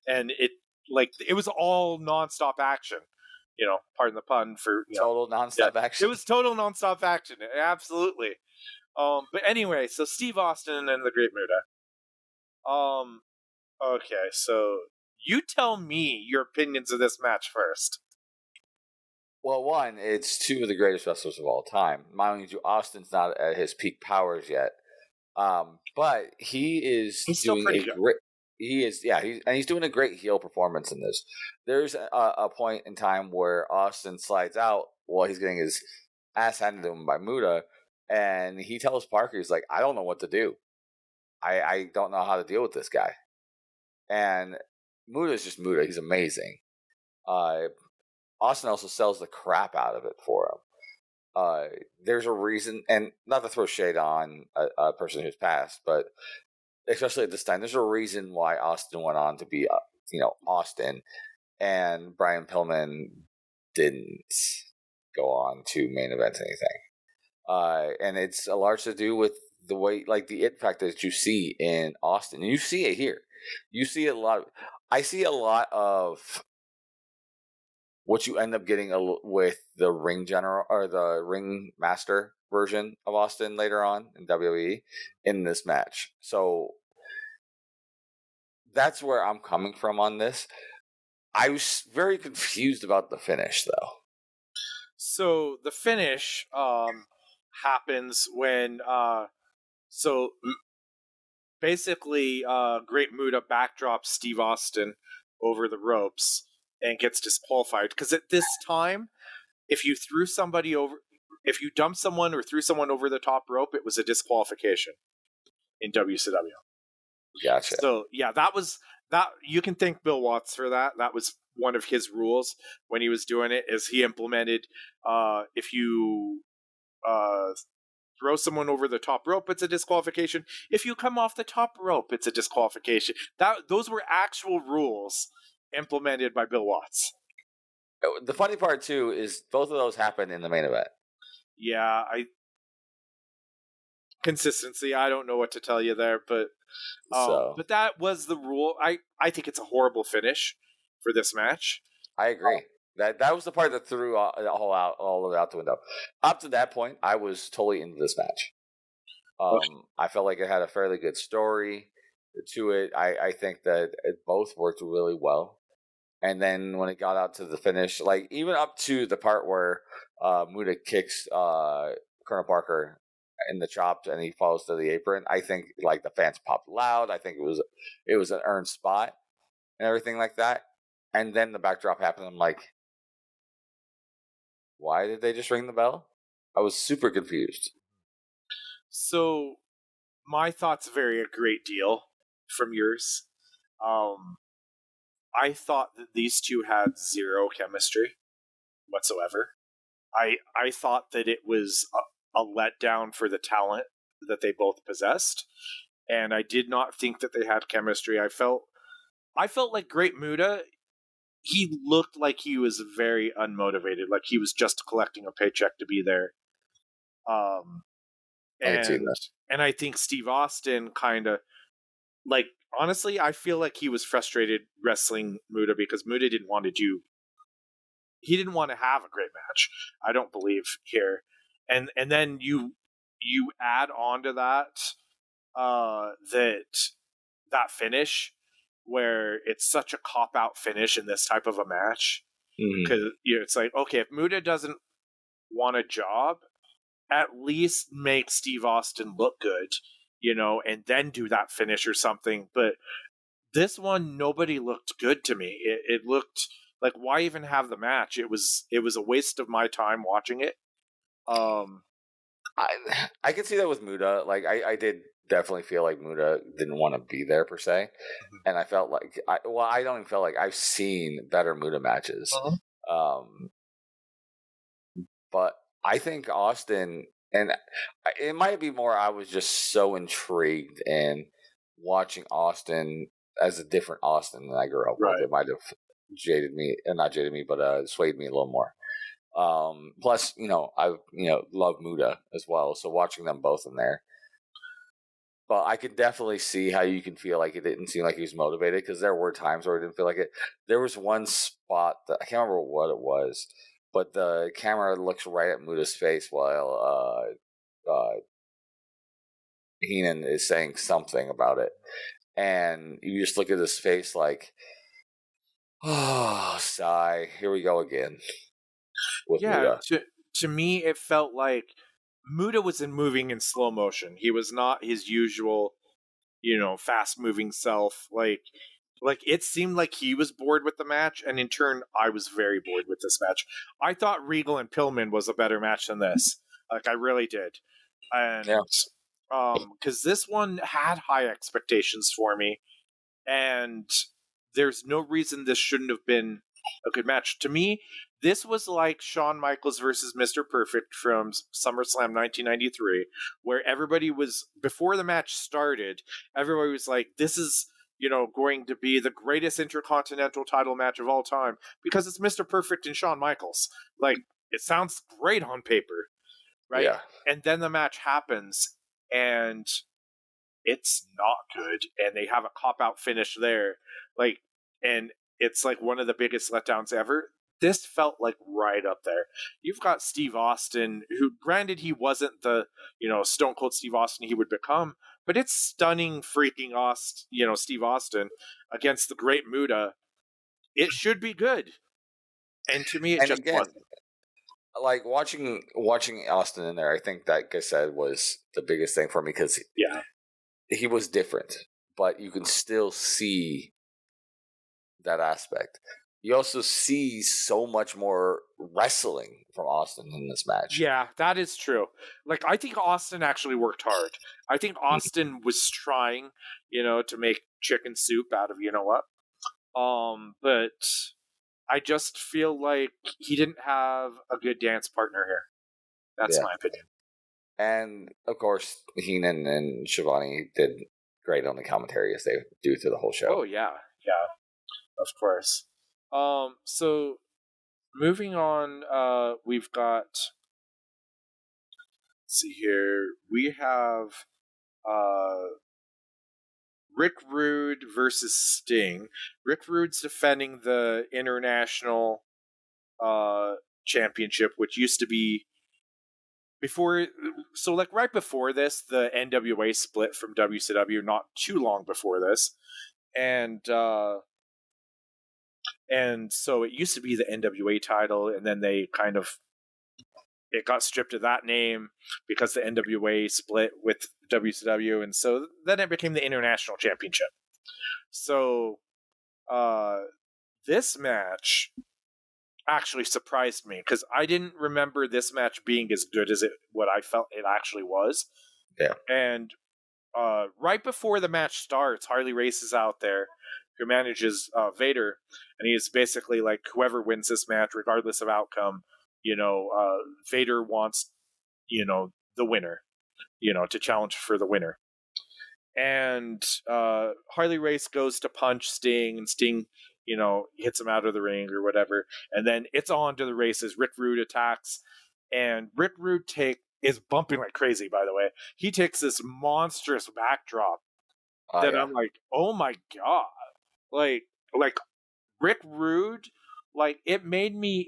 and it was all nonstop action. Pardon the pun for total yeah, nonstop it action. was total nonstop action, absolutely. But anyway, so Steve Austin and the Great Muta. Um, okay, so you tell me your opinions of this match first. Well, one, it's two of the greatest wrestlers of all time. Mind you, Austin's not at his peak powers yet, but he is He's still doing pretty a good. great. He is, yeah, he's doing a great heel performance in this. There's a point in time where Austin slides out while he's getting his ass handed to him by Muda, and he tells Parker, he's like, "I don't know what to do. I don't know how to deal with this guy." And Muda is just Muda. He's amazing. Uh, Austin also sells the crap out of it for him. There's a reason, and not to throw shade on a person who's passed, but especially at this time, there's a reason why Austin went on to be, Austin, and Brian Pillman didn't go on to main event anything. And it's a large to do with the way, like the it factor that you see in Austin, and you see it here. You see a lot. I see a lot of what you end up getting with the ring general or the ring master version of Austin later on in WWE in this match. So that's where I'm coming from on this. I was very confused about the finish, though. So the finish happens when basically Great Muta backdrops Steve Austin over the ropes and gets disqualified, because at this time, if you dumped someone or threw someone over the top rope, it was a disqualification in WCW. Gotcha. So yeah, that you can thank Bill Watts for that. That was one of his rules when he was doing it, is he implemented if you throw someone over the top rope, it's a disqualification. If you come off the top rope, it's a disqualification. Those were actual rules implemented by Bill Watts. The funny part too is both of those happened in the main event. Yeah, consistency. I don't know what to tell you there, but that was the rule. I think it's a horrible finish for this match. I agree. That was the part that threw all of it out the window. Up to that point, I was totally into this match. I felt like it had a fairly good story to it. I think that it both worked really well. And then when it got out to the finish, like even up to the part where Muta kicks Colonel Parker in the chops and he falls to the apron, I think like the fans popped loud. I think it was an earned spot and everything like that. And then the backdrop happened. I'm like, why did they just ring the bell? I was super confused. So my thoughts vary a great deal from yours. I thought that these two had zero chemistry whatsoever. I thought that it was a letdown for the talent that they both possessed, and I did not think that they had chemistry. I felt like Great Muta, he looked like he was very unmotivated, like he was just collecting a paycheck to be there. And I think Steve Austin kind of, like, honestly, I feel like he was frustrated wrestling Muta because Muta didn't want to have a great match. I don't believe here. And then you add on to that that finish where it's such a cop out finish in this type of a match, because it's like, okay, if Muta doesn't want a job, at least make Steve Austin look good, and then do that finish or something. But this one, nobody looked good to me. It looked like, why even have the match? It was a waste of my time watching it. I can see that with Muta. Like I did definitely feel like Muta didn't want to be there per se, and I felt like I don't even feel like I've seen better Muta matches. But I think Austin, and it might be more, I was just so intrigued in watching Austin as a different Austin than I grew up with. It might have jaded me, and not jaded me, but swayed me a little more. Plus, I love Muta as well, so watching them both in there. But I could definitely see how you can feel like it didn't seem like he was motivated, because there were times where it didn't feel like it. There was one spot that I can't remember what it was, but the camera looks right at Muta's face while Heenan is saying something about it, and you just look at his face like, oh, sigh, here we go again with Muta. To me, it felt like Muta was moving in slow motion. He was not his usual, fast moving self. Like it seemed like he was bored with the match, and in turn, I was very bored with this match. I thought Regal and Pillman was a better match than this. Like, I really did. And because this one had high expectations for me, and there's no reason this shouldn't have been a good match. To me, this was like Shawn Michaels versus Mr. Perfect from SummerSlam 1993, where everybody was, before the match started, everybody was like, this is, going to be the greatest intercontinental title match of all time, because it's Mr. Perfect and Shawn Michaels. Like, it sounds great on paper, right? Yeah. And then the match happens, and it's not good, and they have a cop-out finish there. Like, and it's like one of the biggest letdowns ever. this felt like right up there. You've got Steve Austin, who, granted, he wasn't the, Stone Cold Steve Austin he would become, but it's stunning freaking Steve Austin against the Great Muta. It should be good. And to me, it And just again, wasn't. like watching Austin in there, I think that, like I said, was the biggest thing for me because Yeah. he was different, but you can still see that aspect. You also see so much more wrestling from Austin in this match. Yeah, that is true. Like, I think Austin actually worked hard. I think Austin was trying, to make chicken soup out of what. But I just feel like he didn't have a good dance partner here. That's Yeah. my opinion. And of course, Heenan and Shivani did great on the commentary as they do through the whole show. Oh yeah, of course. So moving on, we've got. Let's see here. We have Rick Rude versus Sting. Rick Rude's defending the international championship, which used to be before. So, like right before this, the NWA split from WCW. Not too long before this, and so it used to be the NWA title, and then they kind of it got stripped of that name because the NWA split with WCW, and so then it became the International Championship. So this match actually surprised me because I didn't remember this match being as good as what I felt it actually was. Yeah. And right before the match starts, Harley Race is out there, who manages Vader, and he's basically like, whoever wins this match, regardless of outcome, Vader wants, the winner, to challenge for the winner. And Harley Race goes to punch Sting, and Sting, hits him out of the ring or whatever. And then it's on to the races. Rick Rude attacks, and Rick Rude is bumping like crazy, by the way. He takes this monstrous backdrop that I'm like, oh my god. Like Rick Rude, like it made me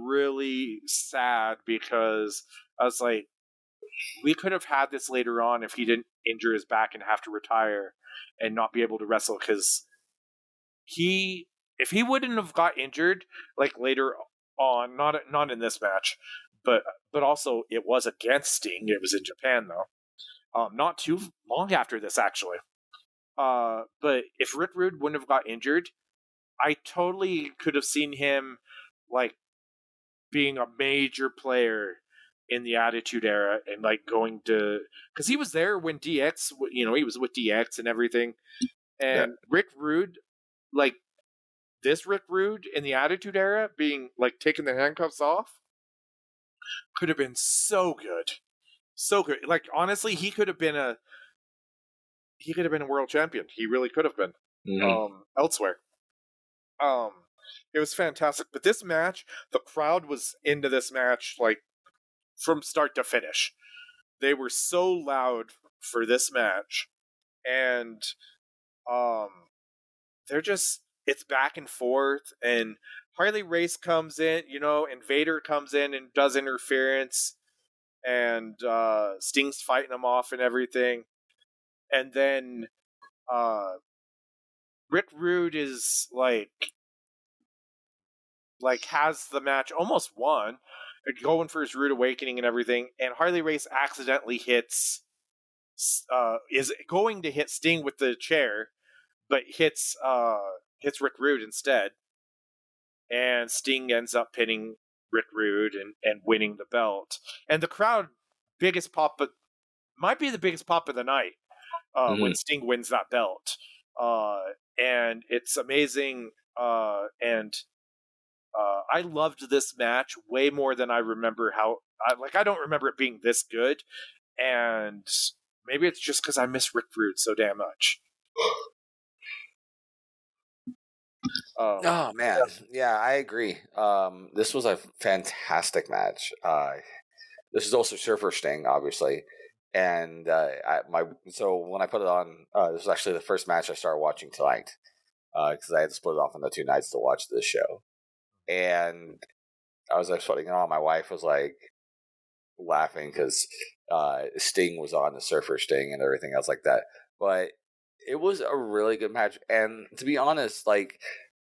really sad because I was like, we could have had this later on if he didn't injure his back and have to retire and not be able to wrestle, because if he wouldn't have got injured like later on, not in this match, but also it was against Sting. It was in Japan though, not too long after this actually. But if Rick Rude wouldn't have got injured, I totally could have seen him like being a major player in the Attitude Era and like going to, because he was there when DX, he was with DX and everything. And Rick Rude, like this Rick Rude in the Attitude Era being like taking the handcuffs off could have been so good. So good. Like honestly, he could have been a world champion. He really could have been elsewhere. It was fantastic. But this match, the crowd was into this match like from start to finish. They were so loud for this match, and they're just, it's back and forth, and Harley Race comes in, and Vader comes in and does interference, and Sting's fighting him off and everything, and then Rick Rude is like has the match almost won, going for his Rude Awakening and everything, and Harley Race accidentally is going to hit Sting with the chair, but hits Rick Rude instead, and Sting ends up pinning Rick Rude and winning the belt. And the crowd, biggest pop, but might be the biggest pop of the night when Sting wins that belt, and it's amazing. And I loved this match way more than I remember I don't remember it being this good, and maybe it's just because I miss Rick Rude so damn much. Oh man, yeah, I agree. This was a fantastic match. This is also Surfer Sting, obviously, and so when I put it on, this was actually the first match I started watching tonight because I had to split it off into 2 nights to watch this show. and I was like putting it on. My wife was like laughing because Sting was on, the Surfer Sting and everything else like that. But it was a really good match, and to be honest, like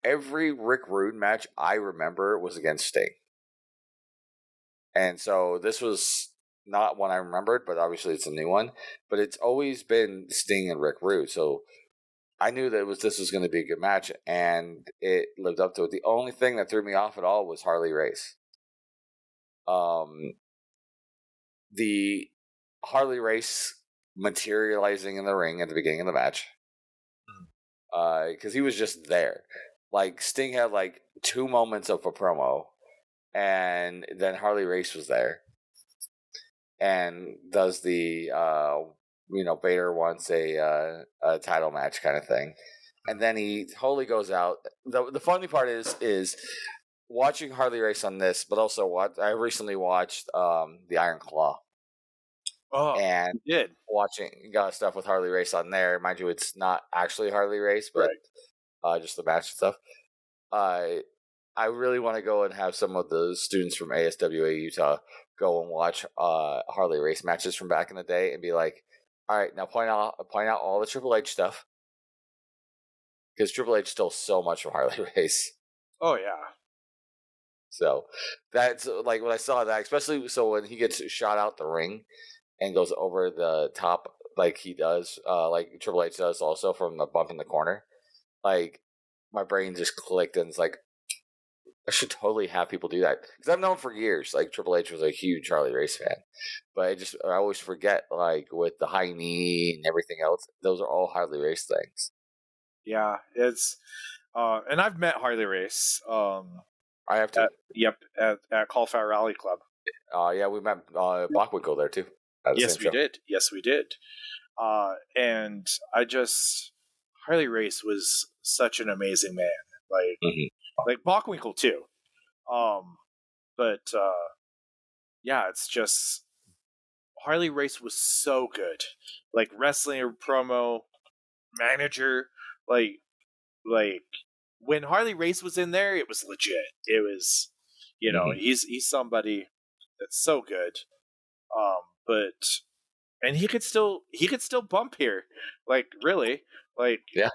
every Rick Rude match I remember was against Sting, and so this was not one I remembered, but obviously it's a new one. But it's always been Sting and Rick Rude, so I knew that this was going to be a good match, and it lived up to it. The only thing that threw me off at all was Harley Race. The Harley Race materializing in the ring at the beginning of the match, because he was just there. Like Sting had like 2 moments of a promo, and then Harley Race was there and does the Vader wants a title match kind of thing, and then he totally goes out. The funny part is watching Harley Race on this, but also I recently watched the Iron Claw. Oh, and you did. watching stuff with Harley Race on there. Mind you, it's not actually Harley Race, but just the match and stuff. I really want to go and have some of the students from ASWA Utah go and watch Harley Race matches from back in the day and be like, all right, now point out all the Triple H stuff, because Triple H stole so much from Harley Race. Oh yeah. So that's like when I saw that, especially so when he gets shot out the ring and goes over the top like he does, like Triple H does also from the bump in the corner. Like my brain just clicked and it's like, I should totally have people do that, because I've known for years like Triple H was a huge Harley Race fan, but I always forget, like with the high knee and everything else, those are all Harley Race things. Yeah, it's and I've met Harley Race. I have to. At Caulfield Rally Club. Yeah, we met Bachwinkle there too. Yes, we did. Yes, we did. And Harley Race was such an amazing man. Like Bachwinkle too. But yeah, it's just Harley Race was so good. Like wrestling promo, manager, like when Harley Race was in there, it was legit. It was, he's somebody that's so good. But and he could still bump here, like really, like yeah.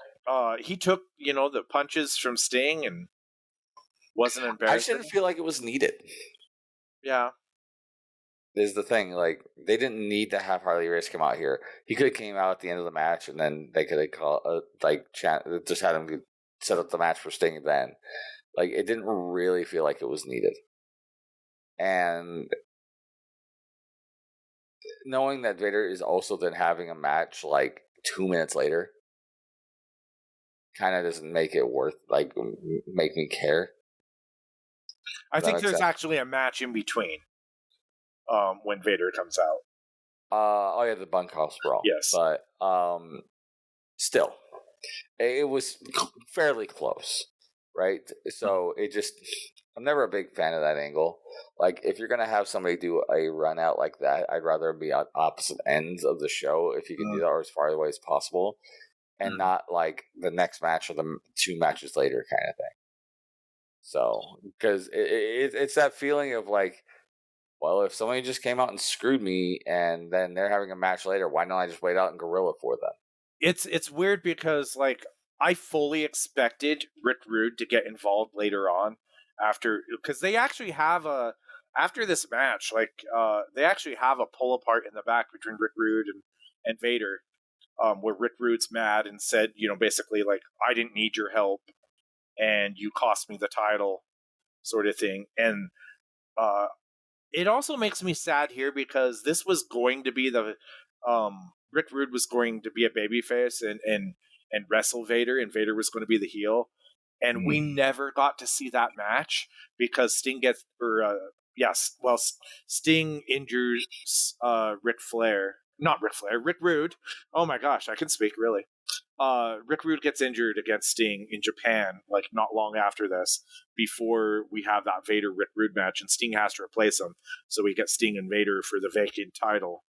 He took the punches from Sting and wasn't embarrassed. I didn't feel like it was needed. Yeah. Is the thing, like they didn't need to have Harley Race come out here. He could have came out at the end of the match, and then they could have just had him set up the match for Sting. Then, like it didn't really feel like it was needed. And knowing that Vader is also then having a match like 2 minutes later, kind of doesn't make it make me care. I think there's actually a match in between. When Vader comes out. Oh yeah, the bunkhouse brawl. Yes, but still, it was fairly close, right? So it just, I'm never a big fan of that angle. Like if you're gonna have somebody do a run out like that, I'd rather be on opposite ends of the show if you can do that, or as far away as possible, and not like the next match or the 2 matches later kind of thing. So because it's that feeling of like, well, if somebody just came out and screwed me and then they're having a match later, why don't I just wait out and gorilla for them? It's weird because like I fully expected Rick Rude to get involved later on because they actually have after this match, they actually have a pull apart in the back between Rick Rude and Vader, where Rick Rude's mad and said, basically like, I didn't need your help and you cost me the title, sort of thing. And it also makes me sad here because this was going to be Rick Rude was going to be a babyface and wrestle Vader, and Vader was going to be the heel, and we never got to see that match because Sting Sting injures Rick Rude. Oh my gosh, I can speak really. Rick Rude gets injured against Sting in Japan, like not long after this, before we have that Vader Rick Rude match, and Sting has to replace him. So we get Sting and Vader for the vacant title,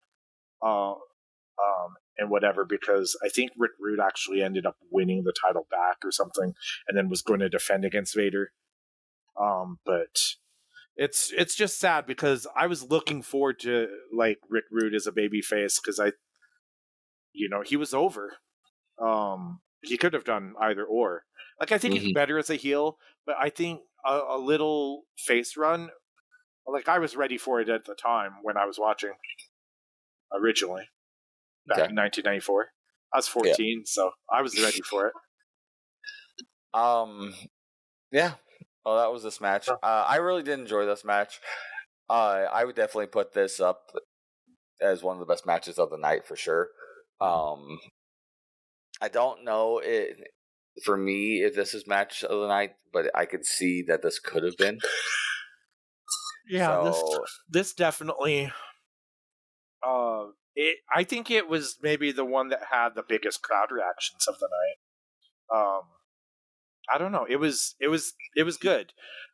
and whatever, because I think Rick Rude actually ended up winning the title back or something, and then was going to defend against Vader. But it's just sad because I was looking forward to like Rick Rude as a babyface because he was over. He could have done either or. Like I think he's better as a heel, but I think a little face run, like I was ready for it at the time when I was watching originally back in 1994. I was 14, so I was ready for it. Yeah. Well, that was this match. I really did enjoy this match. I would definitely put this up as one of the best matches of the night for sure. I don't know for me if this is match of the night, but I could see that this could have been. Yeah, this definitely. I think it was maybe the one that had the biggest crowd reactions of the night. I don't know. It was good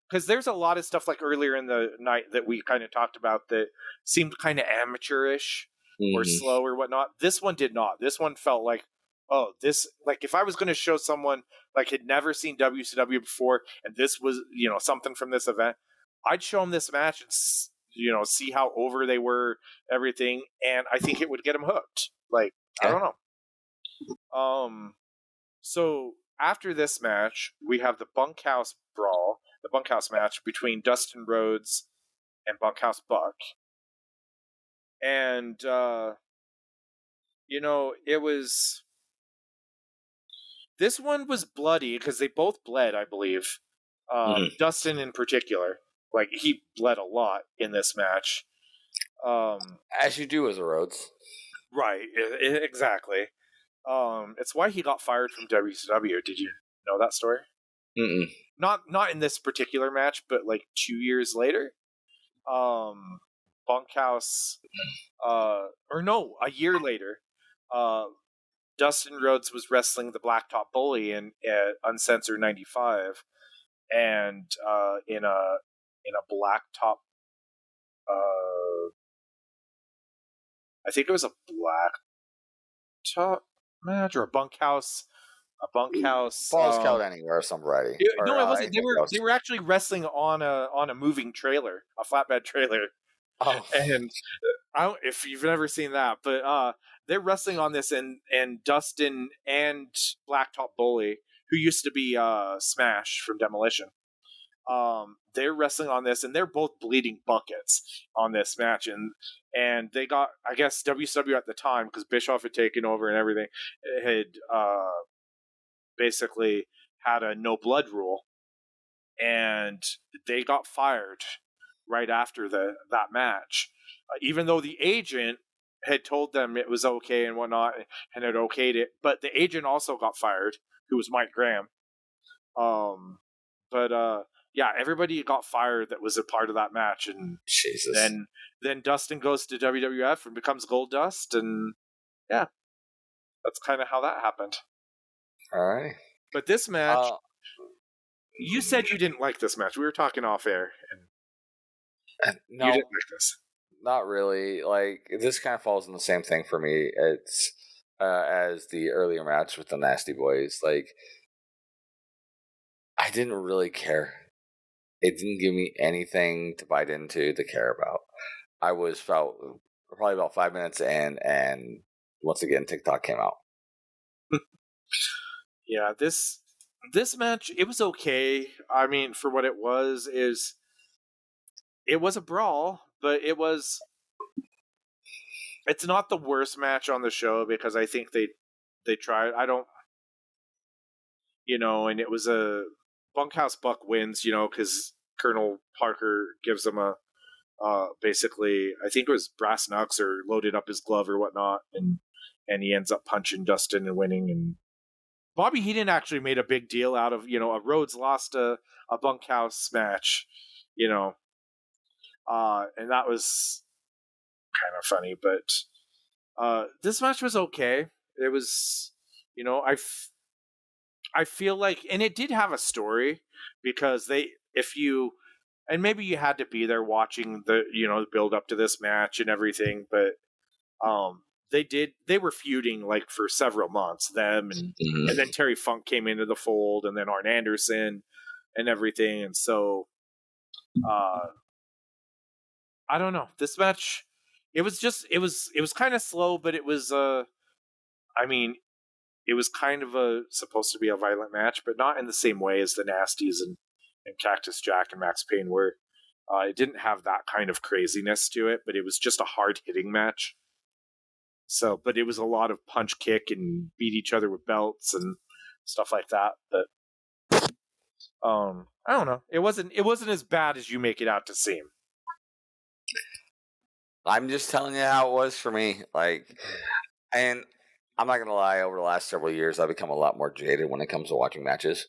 because there's a lot of stuff like earlier in the night that we kind of talked about that seemed kind of amateurish or slow or whatnot. This one did not. This one felt like, oh, this, like if I was going to show someone like had never seen WCW before and this was something from this event, I'd show them this match and see how over they were, everything, and I think it would get them hooked. Like I don't know. So after this match, we have the bunkhouse brawl, the bunkhouse match between Dustin Rhodes and Bunkhouse Buck. And, it was... This one was bloody because they both bled, I believe. Dustin in particular. Like, he bled a lot in this match. As you do as a Rhodes. Right, exactly. It's why he got fired from WCW. Did you know that story? Not in this particular match, but like 2 years later. Bunkhouse, or no, a year later, Dustin Rhodes was wrestling the Blacktop Bully in Uncensored 95, and in a Blacktop, I think it was a Blacktop match or a bunkhouse. Falls Count Anywhere, some variety. No, it wasn't. They were actually wrestling on a moving trailer, a flatbed trailer. Oh, and I don't if you've never seen that, but they're wrestling on this, and Dustin and Blacktop Bully, who used to be Smash from Demolition, they're wrestling on this, and they're both bleeding buckets on this match, and they got, I guess, WCW at the time, because Bischoff had taken over and everything, had basically had a no blood rule, and they got fired right after that match, even though the agent had told them it was okay and whatnot and had okayed it, but the agent also got fired, who was Mike Graham. Yeah, everybody got fired that was a part of that match, and Jesus. Then Dustin goes to WWF and becomes Goldust, and yeah, that's kind of how that happened. All right. But this match, you said you didn't like this match. We were talking off air, and no, you didn't like this. Not really. Like, this kind of falls in the same thing for me. It's as the earlier match with the Nasty Boys. Like, I didn't really care. It didn't give me anything to bite into to care about. I was probably about 5 minutes in, and once again, TikTok came out. Yeah, this match, it was okay. I mean, for what it was a brawl, but it's not the worst match on the show, because I think they tried. I don't, and it was a Bunkhouse Buck wins, because Colonel Parker gives him a basically, I think it was brass knucks or loaded up his glove or whatnot, and he ends up punching Dustin and winning. And Bobby Heenan actually made a big deal out of, a Rhodes lost a bunkhouse match, and that was kind of funny. But this match was okay. It was, I feel like, and it did have a story, because and maybe you had to be there watching the build up to this match and everything, but they were feuding like for several months, them and then Terry Funk came into the fold, and then Arn Anderson, and everything. And so, I don't know. This match, it was kind of slow, but it was, I mean, it was kind of supposed to be a violent match, but not in the same way as the Nasties and Cactus Jack and Max Payne were. It didn't have that kind of craziness to it, but it was just a hard hitting match. So, but it was a lot of punch kick and beat each other with belts and stuff like that. But I don't know. It wasn't as bad as you make it out to seem. I'm just telling you how it was for me. Like, and I'm not gonna lie. Over the last several years, I've become a lot more jaded when it comes to watching matches.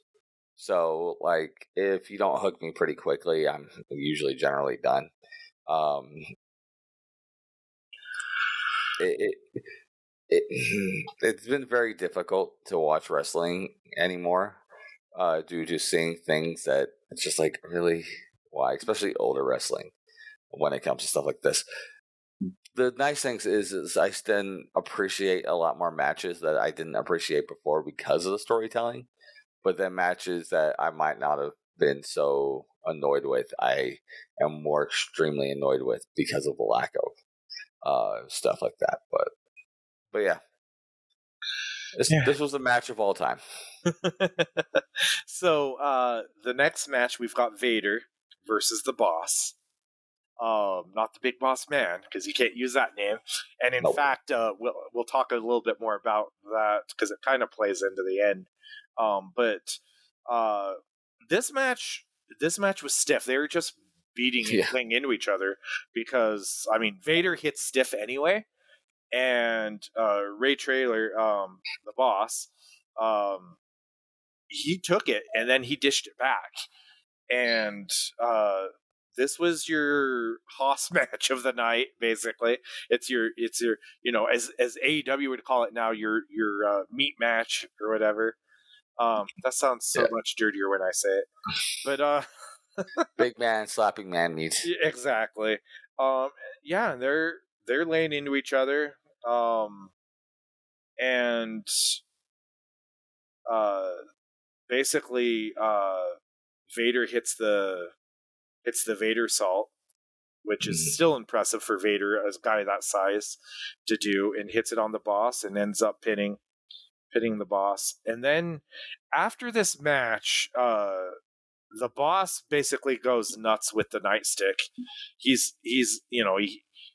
So, like, if you don't hook me pretty quickly, I'm usually generally done. Um, it, it it's been very difficult to watch wrestling anymore, due to seeing things that it's just like, really, why, especially older wrestling when it comes to stuff like this. The nice things is I still appreciate a lot more matches that I didn't appreciate before because of the storytelling, but then matches that I might not have been so annoyed with, I am more extremely annoyed with because of the lack of stuff like that. But yeah, this was the match of all time. So the next match we've got Vader versus the Boss. Not the Big Boss Man, because you can't use that name. And in fact, we'll talk a little bit more about that because it kind of plays into the end. But this match was stiff. They were just beating and playing into each other because, I mean, Vader hits stiff anyway, and Ray Traylor, the Boss, he took it and then he dished it back, and this was your Haas match of the night. Basically, it's your as AEW would call it now, your meat match or whatever. That sounds so much dirtier when I say it, but big man slapping man meat. Exactly. Yeah, they're laying into each other, and basically, Vader hits the Vader salt, which is still impressive for Vader, as a guy that size, to do, and hits it on the Boss and ends up pinning the Boss. And then after this match, the Boss basically goes nuts with the nightstick. He's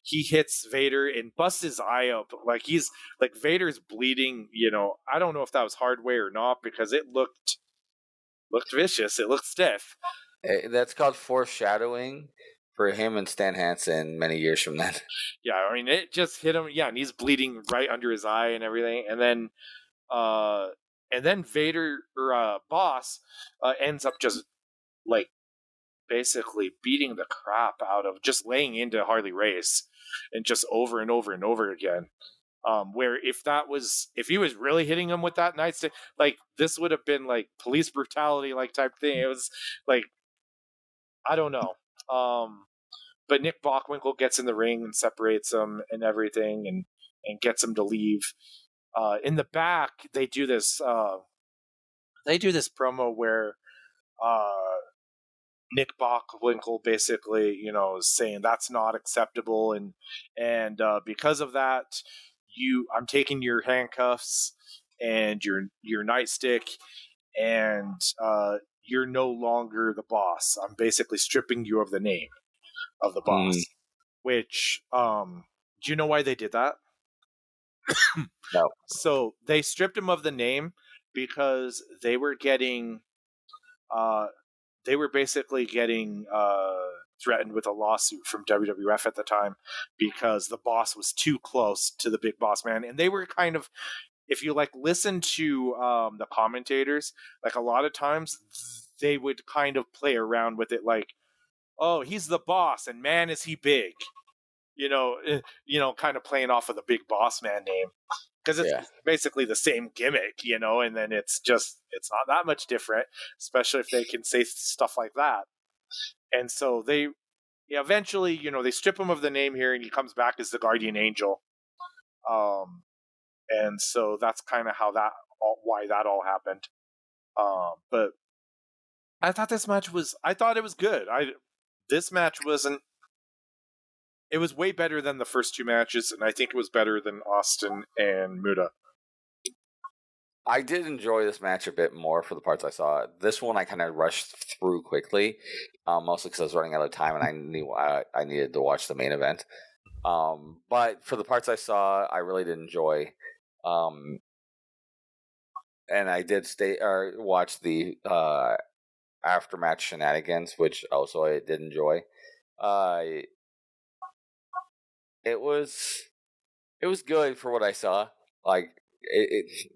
he hits Vader and busts his eye up. Like, he's like, Vader's bleeding. I don't know if that was hard way or not, because it looked vicious. It looked stiff. That's called foreshadowing for him and Stan Hansen many years from then. Yeah, I mean, it just hit him. Yeah, and he's bleeding right under his eye and everything. And then Vader, or Boss, ends up just, like, basically beating the crap out of, just laying into Harley Race, and just over and over and over again. Where if he was really hitting him with that nightstick, like, this would have been like police brutality, like, type thing. It was like, I don't know. But Nick Bockwinkel gets in the ring and separates him and everything, and gets him to leave. In the back, they do this promo where Nick Bockwinkel basically, is saying that's not acceptable, and because of that, I'm taking your handcuffs and your nightstick, and you're no longer the boss. I'm basically stripping you of the name of the boss. Which, do you know why they did that? No. So they stripped him of the name because they were basically getting threatened with a lawsuit from WWF at the time, because the boss was too close to the Big Boss Man. And they were kind of, if you, like, listen to the commentators, like, a lot of times they would kind of play around with it, like, oh, he's the boss, and man, is he big. Kind of playing off of the Big Boss Man name, because it's basically the same gimmick, and then it's not that much different, especially if they can say stuff like that. And so they eventually, they strip him of the name here, and he comes back as the Guardian Angel. And so that's kind of why that all happened. But I thought it was good. This match wasn't. It was way better than the first two matches, and I think it was better than Austin and Muda. I did enjoy this match a bit more for the parts I saw. This one I kind of rushed through quickly, mostly because I was running out of time and I knew I needed to watch the main event. But for the parts I saw, I really did enjoy. Um, and I did stay or watch the aftermatch shenanigans, which also I did enjoy. Uh, it was good for what I saw. Like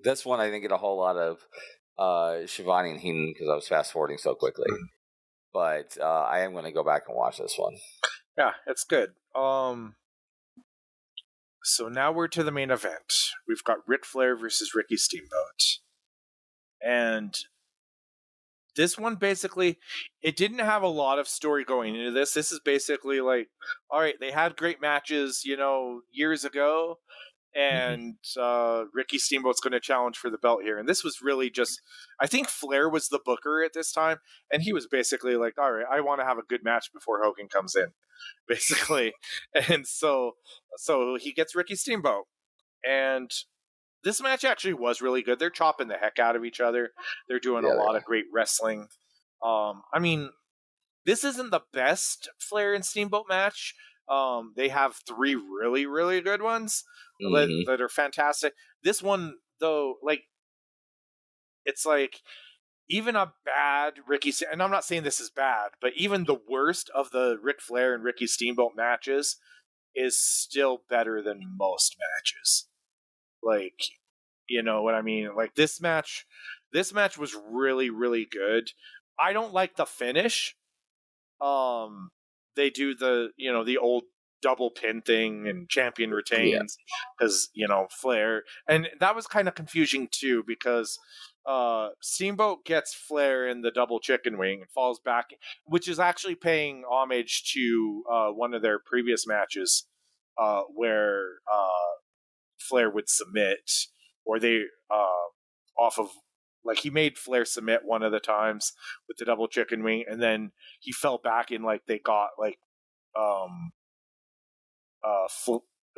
this one, I didn't get a whole lot of Shivani and Heenan because I was fast forwarding so quickly. But I am going to go back and watch this one. Yeah, it's good. So now we're to the main event. We've got Ric Flair versus Ricky Steamboat. And this one basically, it didn't have a lot of story going into this. This is basically like, all right, they had great matches, years ago, and Ricky Steamboat's going to challenge for the belt here. And this was really just, I think Flair was the booker at this time, and he was basically like, all right, I want to have a good match before Hogan comes in, basically. And so he gets Ricky Steamboat, and this match actually was really good. They're chopping the heck out of each other. They're doing a lot of great wrestling. I mean, this isn't the best Flair and Steamboat match. They have three really, really good ones that are fantastic. This one, though, it's like even a bad and I'm not saying this is bad, but even the worst of the Ric Flair and Ricky Steamboat matches is still better than most matches. Like, you know what I mean? Like this match was really, really good. I don't like the finish. They do the old double pin thing and champion retains because Flair, and that was kind of confusing too because Steamboat gets Flair in the double chicken wing and falls back, which is actually paying homage to one of their previous matches where Flair would submit, or they off of like he made Flair submit one of the times with the double chicken wing, and then he fell back and like they got like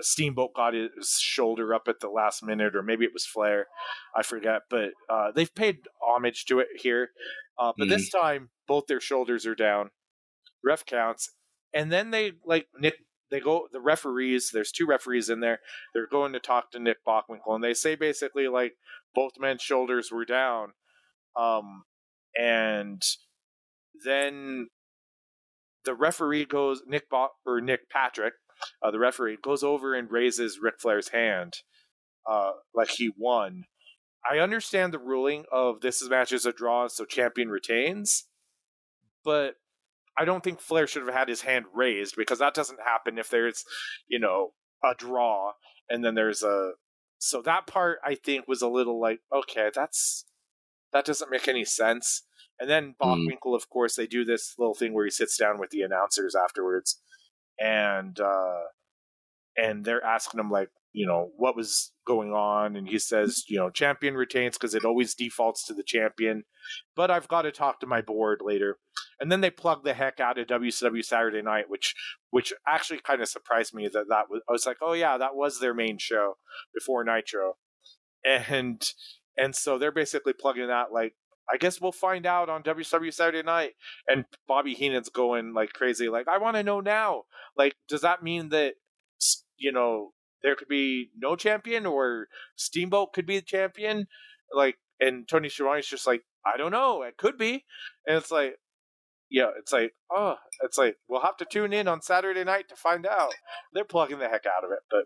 Steamboat got his shoulder up at the last minute, or maybe it was Flair, I forget. But they've paid homage to it here. But this time, both their shoulders are down. Ref counts, and then they go. The referees. There's two referees in there. They're going to talk to Nick Bockwinkel, and they say basically like both men's shoulders were down. And then the referee goes Nick Patrick, the referee goes over and raises Ric Flair's hand, like he won. I understand the ruling of this match is a draw, so champion retains, but I don't think Flair should have had his hand raised because that doesn't happen if there's, a draw and then there's a. So that part I think was a little like, okay, that doesn't make any sense. And then Bockwinkel, of course, they do this little thing where he sits down with the announcers afterwards, and they're asking him like, what was going on, and he says, champion retains because it always defaults to the champion, but I've got to talk to my board later. And then they plug the heck out of WCW Saturday Night, which actually kind of surprised me that was. I was like, oh yeah, that was their main show before Nitro, and so they're basically plugging that like, I guess we'll find out on WCW Saturday Night. And Bobby Heenan's going like crazy, like, I want to know now. Like, does that mean that there could be no champion, or Steamboat could be the champion? Like, and Tony Schiavone's just like, I don't know, it could be. And it's like, yeah, it's like, we'll have to tune in on Saturday night to find out. They're plugging the heck out of it, but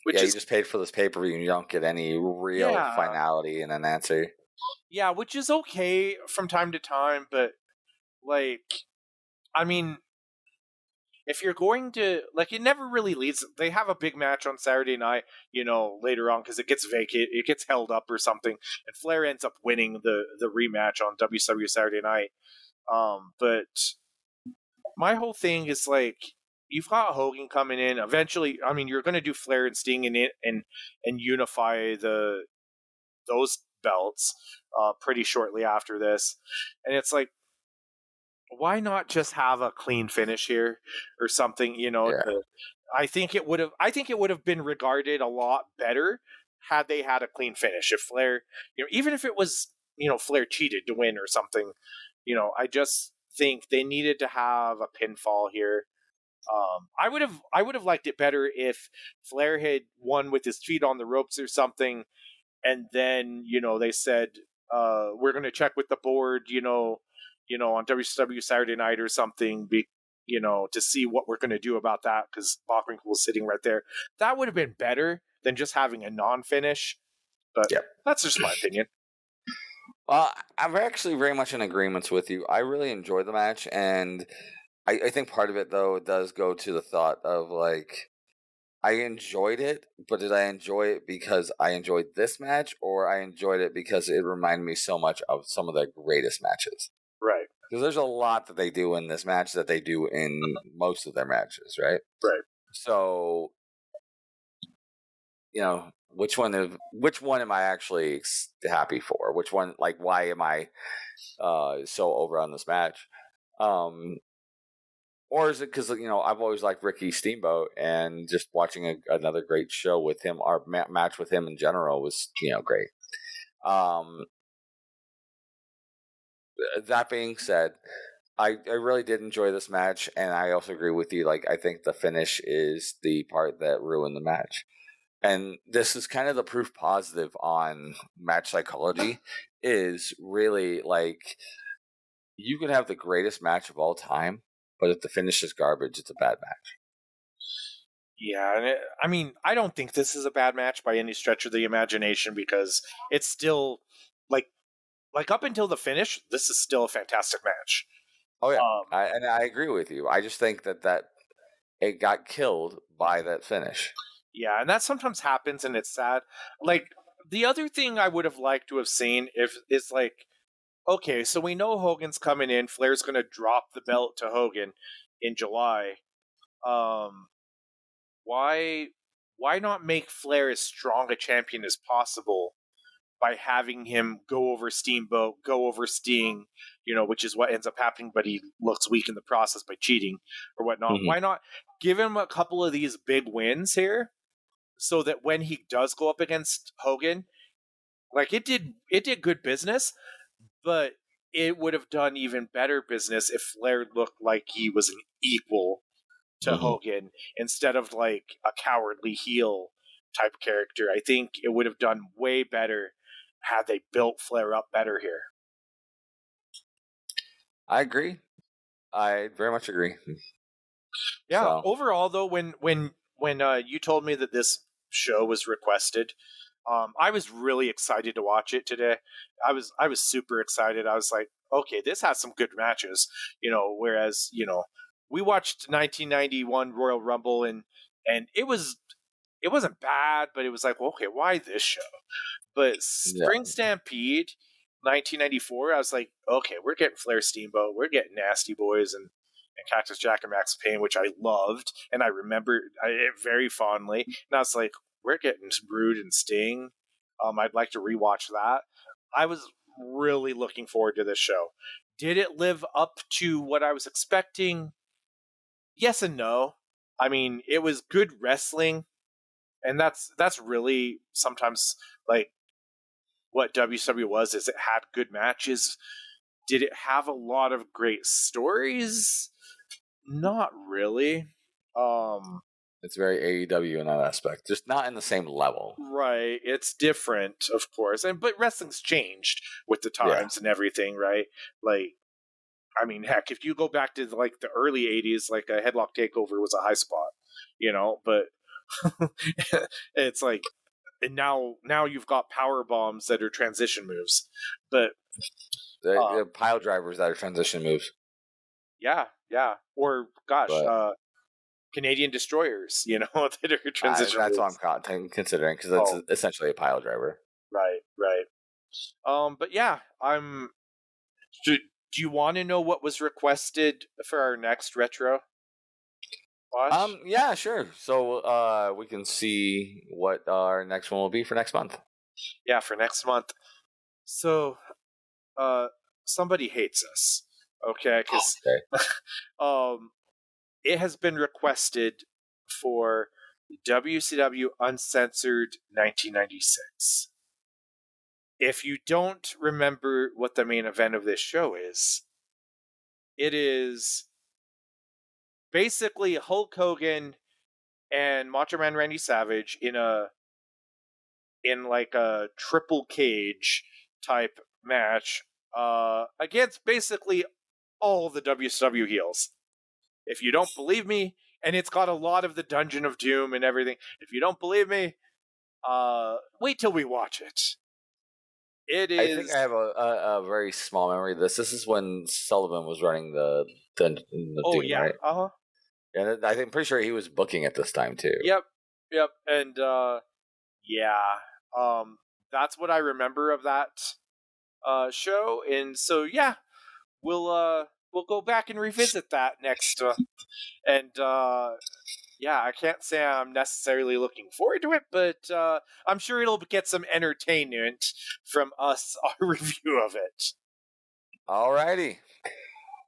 you just paid for this pay-per-view and you don't get any real finality in an answer. Yeah, which is okay from time to time, but like, I mean, if you're going to, like, it never really leads. They have a big match on Saturday night, later on, because it gets vacated, it gets held up or something, and Flair ends up winning the rematch on WCW Saturday Night. But my whole thing is like, you've got Hogan coming in eventually. I mean, you're going to do Flair and Sting and unify those belts pretty shortly after this, and it's like, why not just have a clean finish here or something? Yeah. I think it would have been regarded a lot better had they had a clean finish. If Flair, even if it was, Flair cheated to win or something, I just think they needed to have a pinfall here. I would have liked it better if Flair had won with his feet on the ropes or something, and then they said we're going to check with the board, on WCW Saturday Night or something, to see what we're going to do about that because Bockwinkel was sitting right there. That would have been better than just having a non-finish. But Yep. that's just my opinion. I'm actually very much in agreement with you. I really enjoyed the match, and I think part of it, though, does go to the thought of, like, I enjoyed it, but did I enjoy it because I enjoyed this match, or I enjoyed it because it reminded me so much of some of the greatest matches? Right. Because there's a lot that they do in this match that they do in most of their matches, right? Right. So, which one am I actually happy for? Which one, like, why am I so over on this match? Or is it because I've always liked Ricky Steamboat, and just watching another great show with him, our match with him in general was great. That being said, I really did enjoy this match, and I also agree with you. Like, I think the finish is the part that ruined the match. And this is kind of the proof positive on match psychology, is really, like, you could have the greatest match of all time, but if the finish is garbage, it's a bad match. Yeah, and I don't think this is a bad match by any stretch of the imagination, because it's still like up until the finish, this is still a fantastic match. Oh yeah, I agree with you. I just think that it got killed by that finish. Yeah, and that sometimes happens, and it's sad. Like, the other thing I would have liked to have seen is like, okay, so we know Hogan's coming in. Flair's going to drop the belt to Hogan in July. Why not make Flair as strong a champion as possible by having him go over Steamboat, go over Sting, which is what ends up happening, but he looks weak in the process by cheating or whatnot. Mm-hmm. Why not give him a couple of these big wins here, so that when he does go up against Hogan, like, it did good business, but it would have done even better business if Flair looked like he was an equal to Hogan instead of like a cowardly heel type character. I think it would have done way better had they built Flair up better here. I agree. I very much agree. Yeah. So. Overall, though, when you told me that this show was requested, I was really excited to watch it today. I was super excited. I was like, okay, this has some good matches. Whereas we watched 1991 Royal Rumble, and it wasn't bad, but it was like, well, okay, why this show? But Spring Stampede 1994, I was like, okay, we're getting Flair Steamboat, we're getting Nasty Boys and Cactus Jack and Max Payne, which I loved, and I remember it very fondly. And I was like, we're getting Rude and Sting. I'd like to rewatch that. I was really looking forward to this show. Did it live up to what I was expecting? Yes and no. I mean, it was good wrestling, and that's really sometimes like what WCW was. Is it had good matches? Did it have a lot of great stories? Not really. It's very AEW in that aspect, just not in the same level. Right, it's different, of course, but wrestling's changed with the times and everything, right? Like, I mean, heck, if you go back to like the early '80s, like a headlock takeover was a high spot, but it's like, and now you've got power bombs that are transition moves, but the pile drivers that are transition moves. Yeah, or gosh, Canadian destroyers, that are transition moves. That's what I'm considering, because it's essentially a pile driver. Right. But yeah, Do you want to know what was requested for our next retro watch? Yeah, sure. So we can see what our next one will be for next month. Yeah, for next month. So somebody hates us. Okay, because it has been requested for WCW Uncensored 1996. If you don't remember what the main event of this show is, it is basically Hulk Hogan and Macho Man Randy Savage in like a triple cage type match against basically all the WCW heels. If you don't believe me, and it's got a lot of the Dungeon of Doom and everything. If you don't believe me, wait till we watch it. It is. I think I have a very small memory of this. This is when Sullivan was running the Doom, yeah, right? And I'm pretty sure he was booking at this time too. Yep, and that's what I remember of that show. And so yeah, we'll go back and revisit that next. And yeah, I can't say I'm necessarily looking forward to it, but I'm sure it'll get some entertainment from us, our review of it. Alrighty.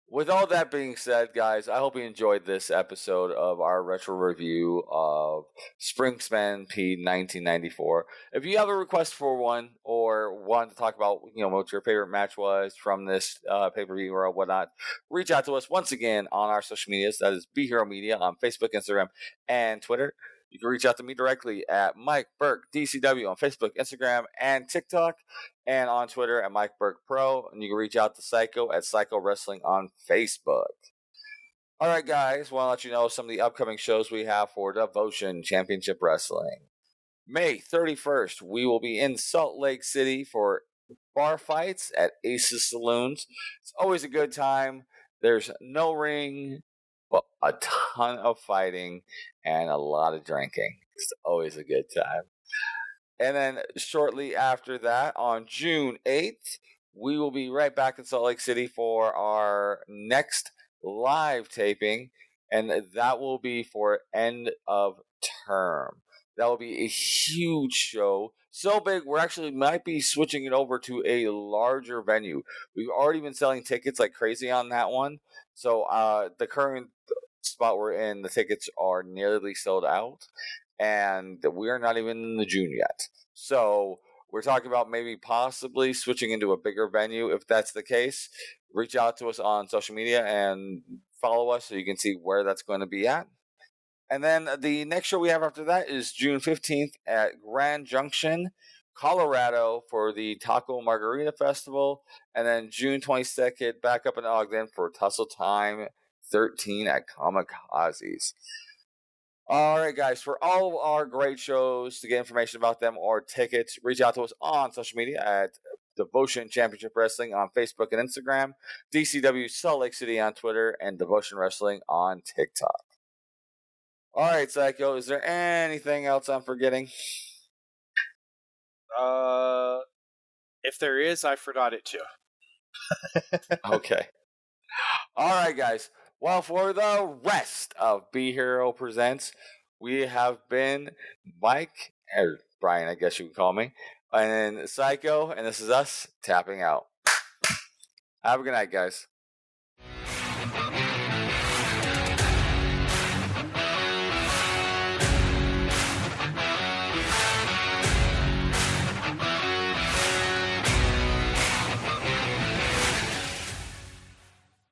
With all that being said, guys, I hope you enjoyed this episode of our retro review of Spring Stampede 1994. If you have a request for one or want to talk about, what your favorite match was from this pay-per-view or whatnot, reach out to us once again on our social medias. That is Be Hero Media on Facebook, Instagram, and Twitter. You can reach out to me directly at Mike Burke DCW on Facebook, Instagram, and TikTok, and on Twitter at Mike Burke Pro. And you can reach out to Psycho at Psycho Wrestling on Facebook. All right, guys, want to let you know some of the upcoming shows we have for Devotion Championship Wrestling. May 31st, we will be in Salt Lake City for bar fights at Ace's Saloons. It's always a good time. There's no ring, but a ton of fighting and a lot of drinking. It's always a good time. And then shortly after that, on June 8th, we will be right back in Salt Lake City for our next live taping, and that will be for end of term. That will be a huge show. So big, we're actually might be switching it over to a larger venue. We've already been selling tickets like crazy on that one. So the current spot we're in, the tickets are nearly sold out, and we're not even in the June yet. So we're talking about maybe possibly switching into a bigger venue. If that's the case, reach out to us on social media and follow us so you can see where that's going to be at. And then the next show we have after that is June 15th at Grand Junction, Colorado for the Taco Margarita Festival. And then June 22nd back up in Ogden for Tussle Time 13 at Kamikazes. All right, guys, for all of our great shows, to get information about them or tickets, reach out to us on social media at Devotion Championship Wrestling on Facebook and Instagram, DCW Salt Lake City on Twitter, and Devotion Wrestling on TikTok. All right, Psycho, is there anything else I'm forgetting? If there is, I forgot it too. Okay. All right, guys. Well, for the rest of Be Hero Presents, we have been Mike, or Brian, I guess you can call me, and Psycho, and this is us tapping out. Have a good night, guys.